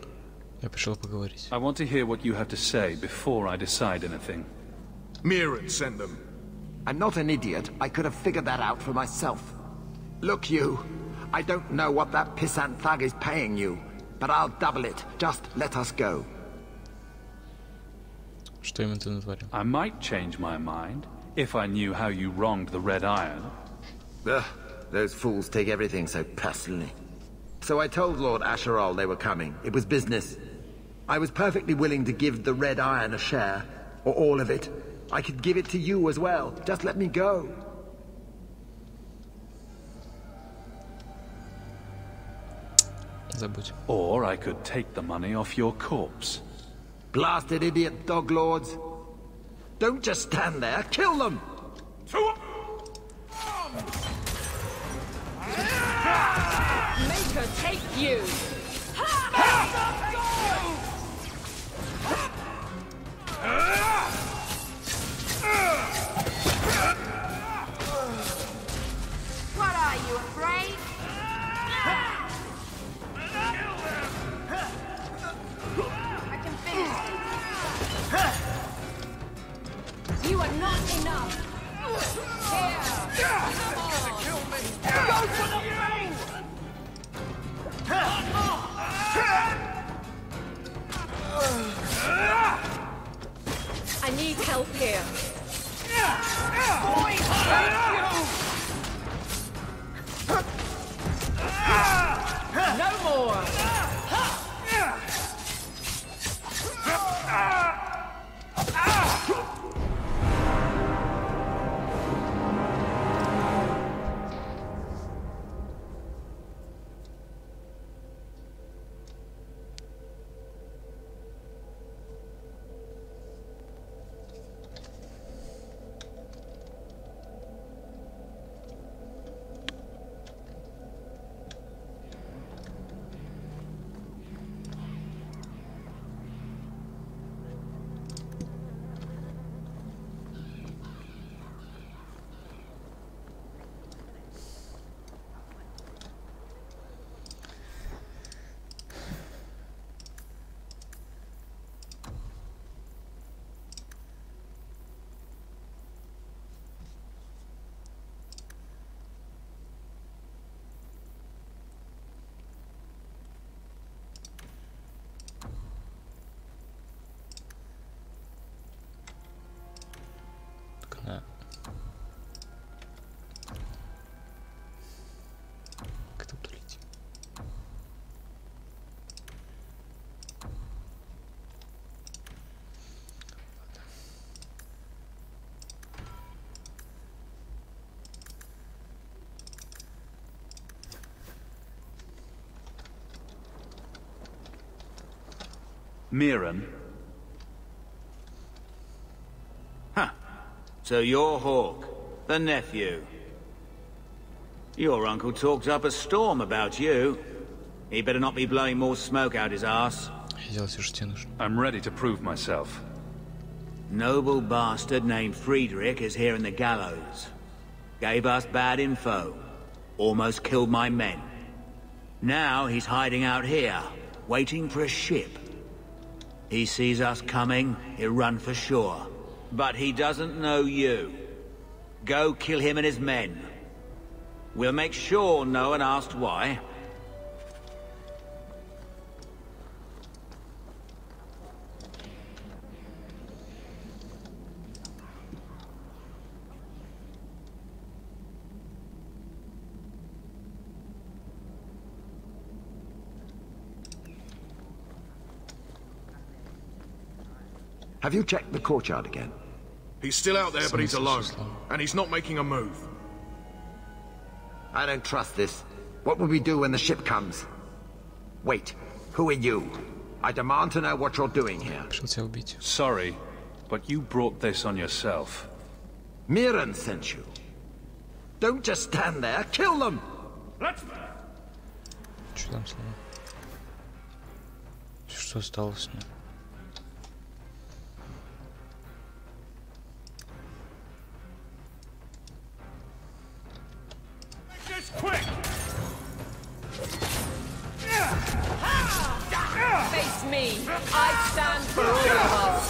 Я пришел поговорить. I want to hear what you have to say before I decide anything. Mirren sent them. I'm not an idiot. I could have figured that out for myself. Look, you. I don't know what that pissant thug is paying you, but I'll double it. Just let us go. Что именно ты натворил? I might change my mind if I knew how you wronged the Red Iron. Ugh, those fools take everything so personally. So I told Lord Asherall they were coming. It was business. I was perfectly willing to give the Red Iron a share, or all of it. I could give it to you as well. Just let me go. Забудь. Or I could take the money off your corpse. Blasted idiot dog lords. Don't just stand there. Kill them! Make her take you! What are you, afraid? I can finish this. You are not enough. Here. Come on. Go for the brain! I need help here. No more! Mirren. Huh. So you're Hawk, the nephew. Your uncle talked up a storm about you. He better not be blowing more smoke out his ass. I'm ready to prove myself. Noble bastard named Friedrich is here in the gallows. Gave us bad info. Almost killed my men. Now he's hiding out here, waiting for a ship. He sees us coming, he'll run for shore. But he doesn't know you. Go kill him and his men. We'll make sure no one asks why. Have you checked the courtyard again? He's still out there, but he's alone. And he's not making a move. I don't trust this. What will we do when the ship comes? Wait, who are you? I demand to know what you're doing here. Sorry, but you brought this on yourself. Mirren sent you. Don't just stand there, kill them! Что там слова? Что стало с ним? Quick! Face me! I stand for all of us!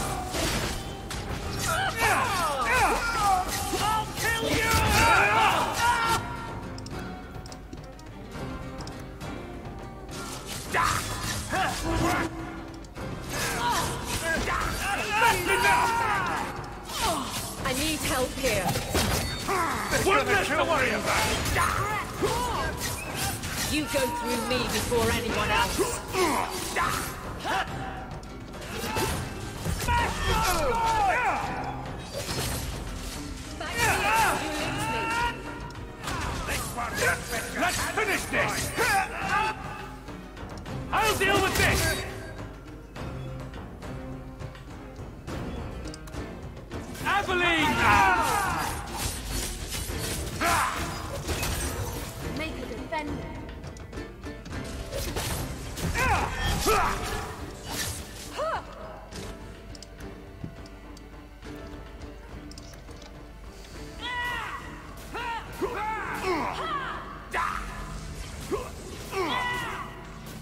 I'll kill you! I need help here. One less to worry about! You go through me before anyone else. Let's finish this! I'll deal with this! Aveline! Make a defender.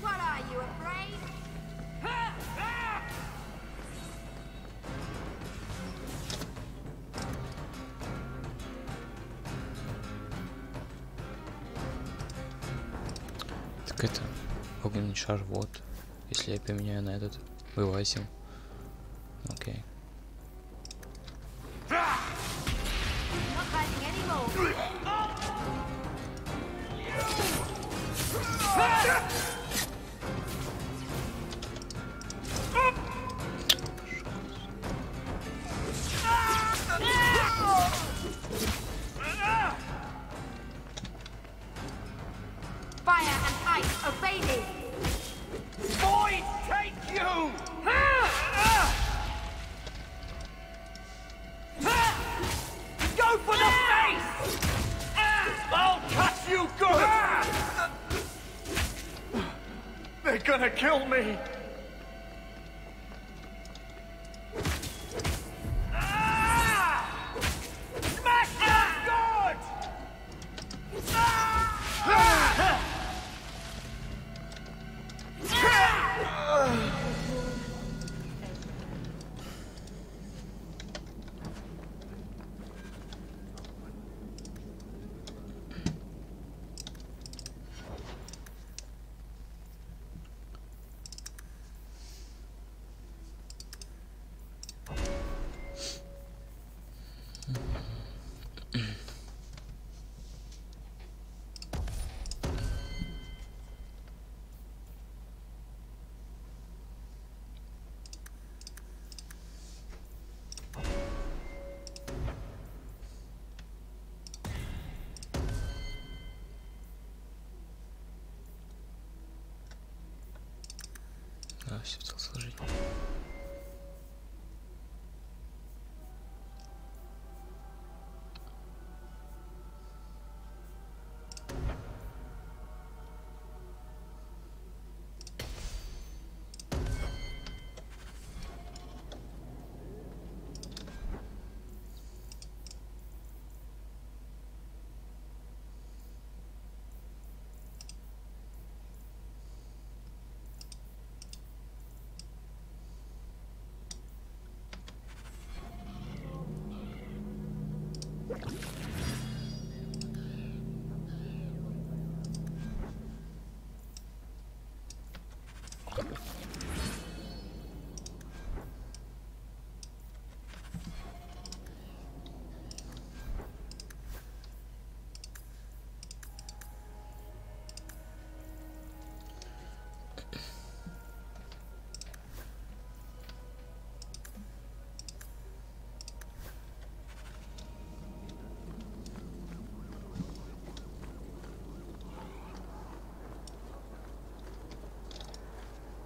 What are you, afraid? Так это огненный шар, вот. Если я поменяю на этот, вылазим. Окей. Fire and ice, obey me! Void, take you! Go for the face! I'll cut you good! They're gonna kill me! Smash them good! Да, все так сложить.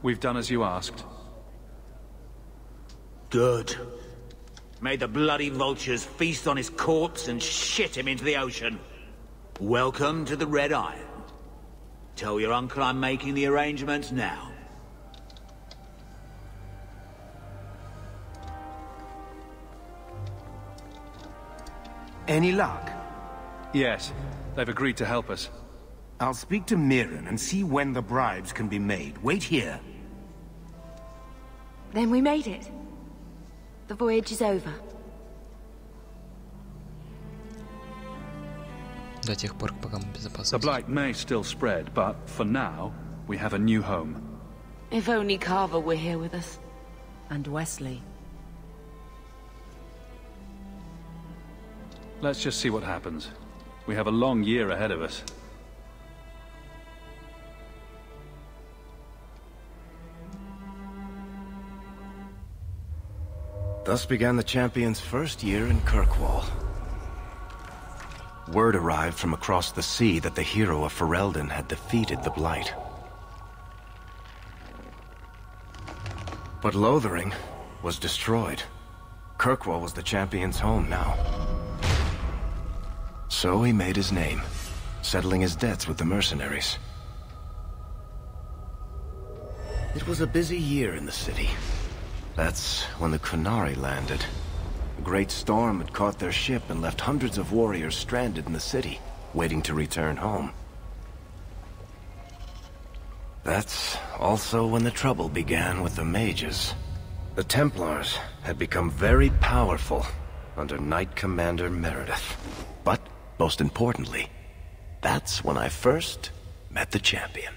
We've done as you asked. Good. May the bloody vultures feast on his corpse and shit him into the ocean. Welcome to the Red Iron. Tell your uncle I'm making the arrangements now. Any luck? Yes. They've agreed to help us. I'll speak to Mirren and see when the bribes can be made. Wait here. Then we made it. The voyage is over. До тех пор, пока мы в безопасности. The blight may still spread, but for now, we have a new home. If only Carver were here with us. And Wesley. Let's just see what happens. We have a long year ahead of us. Thus began the champion's first year in Kirkwall. Word arrived from across the sea that the hero of Ferelden had defeated the Blight. But Lothering was destroyed. Kirkwall was the champion's home now. So he made his name, settling his debts with the mercenaries. It was a busy year in the city. That's when the Kunari landed. A great storm had caught their ship and left hundreds of warriors stranded in the city, waiting to return home. That's also when the trouble began with the mages. The Templars had become very powerful under Knight Commander Meredith. But, most importantly, that's when I first met the champion.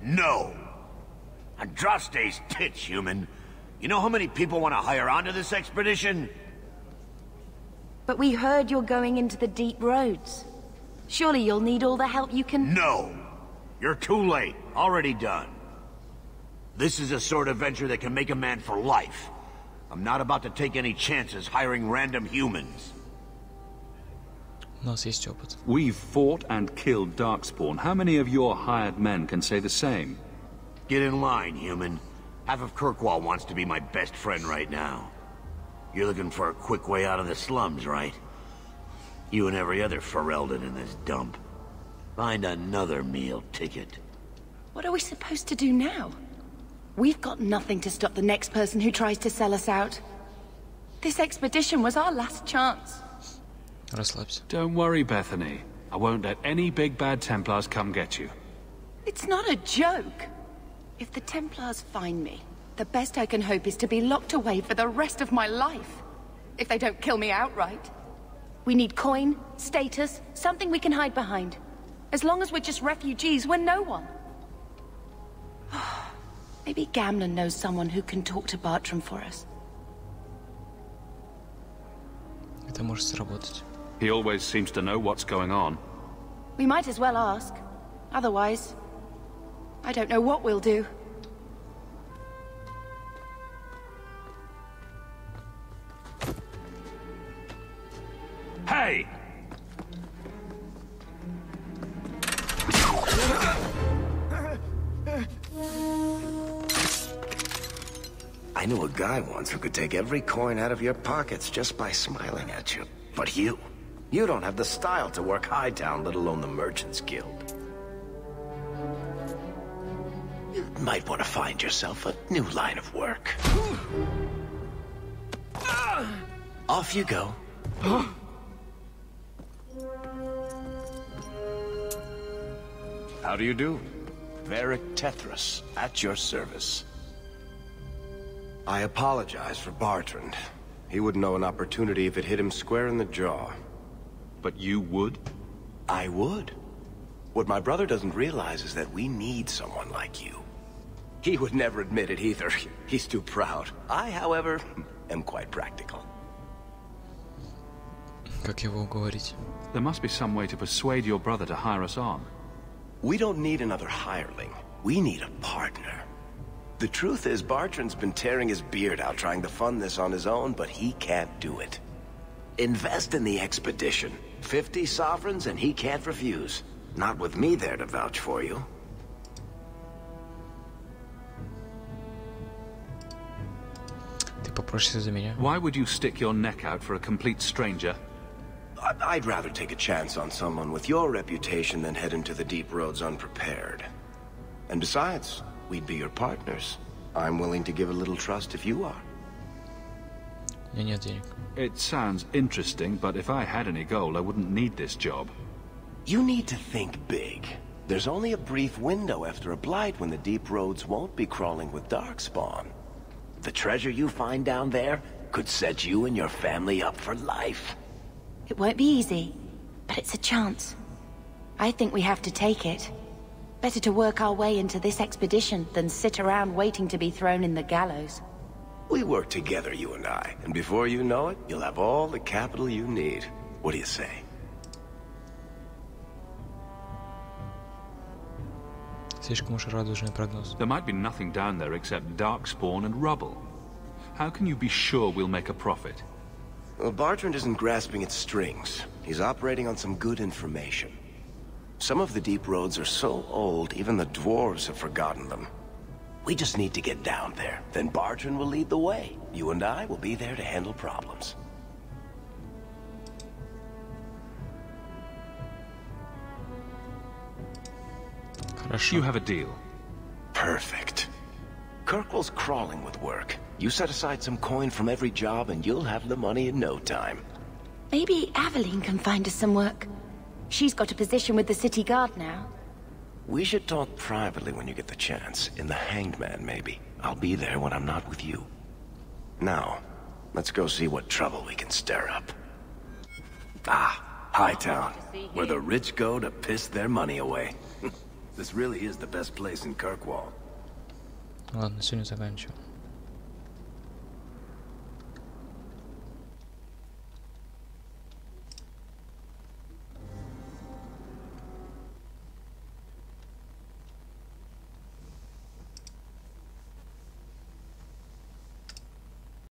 No! Andraste's tits, human. You know how many people want to hire onto this expedition? But we heard you're going into the deep roads. Surely you'll need all the help you can... No! You're too late. Already done. This is a sort of venture that can make a man for life. I'm not about to take any chances hiring random humans. У нас есть опыт. We've fought and killed Darkspawn. How many of your hired men can say the same? Get in line, human. Half of Kirkwall wants to be my best friend right now. You're looking for a quick way out of the slums, right? You and every other Ferelden in this dump. Find another meal ticket. What are we supposed to do now? We've got nothing to stop the next person who tries to sell us out. This expedition was our last chance. Расслабься. Don't worry, Bethany. I won't let any big bad Templars come get you. It's not a joke. If the Templars find me, the best I can hope is to be locked away for the rest of my life. If they don't kill me outright. We need coin, status, something we can hide behind. As long as we're just refugees, we're no one. Maybe Gamlen knows someone who can talk to Bartram for us. Это может сработать. He always seems to know what's going on. We might as well ask. Otherwise, I don't know what we'll do. Hey! I knew a guy once who could take every coin out of your pockets just by smiling at you. But you don't have the style to work Hightown, let alone the Merchants Guild. You might want to find yourself a new line of work. Off you go. How do you do? Varric Tethras, at your service. I apologize for Bartrand. He wouldn't know an opportunity if it hit him square in the jaw. But you would? I would. What my brother doesn't realize is that we need someone like you. He would never admit it either. He's too proud. I, however, am quite practical. Как его уговорить? There must be some way to persuade your brother to hire us on. We don't need another hireling. We need a partner. The truth is, Bartrand's been tearing his beard out trying to fund this on his own, but he can't do it. Invest in the expedition. 50 sovereigns and he can't refuse. Not with me there to vouch for you. Ты попросишься за меня? Why would you stick your neck out for a complete stranger? I'd rather take a chance on someone with your reputation than head into the deep roads unprepared. And besides, we'd be your partners. I'm willing to give a little trust if you are. У меня нет денег. It sounds interesting, but if I had any gold, I wouldn't need this job. You need to think big. There's only a brief window after a blight when the deep roads won't be crawling with darkspawn. The treasure you find down there could set you and your family up for life. It won't be easy, but it's a chance. I think we have to take it. Better to work our way into this expedition than sit around waiting to be thrown in the gallows. We work together, you and I, and before you know it, you'll have all the capital you need. What do you say? Слишком уж радужный прогноз. There might be nothing down there except darkspawn and rubble. How can you be sure we'll make a profit? Well, Bartrand isn't grasping at strings. He's operating on some good information. Some of the deep roads are so old, even the dwarves have forgotten them. We just need to get down there. Then Bartrand will lead the way. You and I will be there to handle problems. You have a deal. Perfect. Kirkwall's crawling with work. You set aside some coin from every job and you'll have the money in no time. Maybe Aveline can find us some work. She's got a position with the city guard now. We should talk privately when you get the chance. In the Hanged Man, maybe. I'll be there when I'm not with you. Now, let's go see what trouble we can stir up. Ah, Hightown, where the rich go to piss their money away. This really is the best place in Kirkwall. Ладно, сегодня заканчиваю.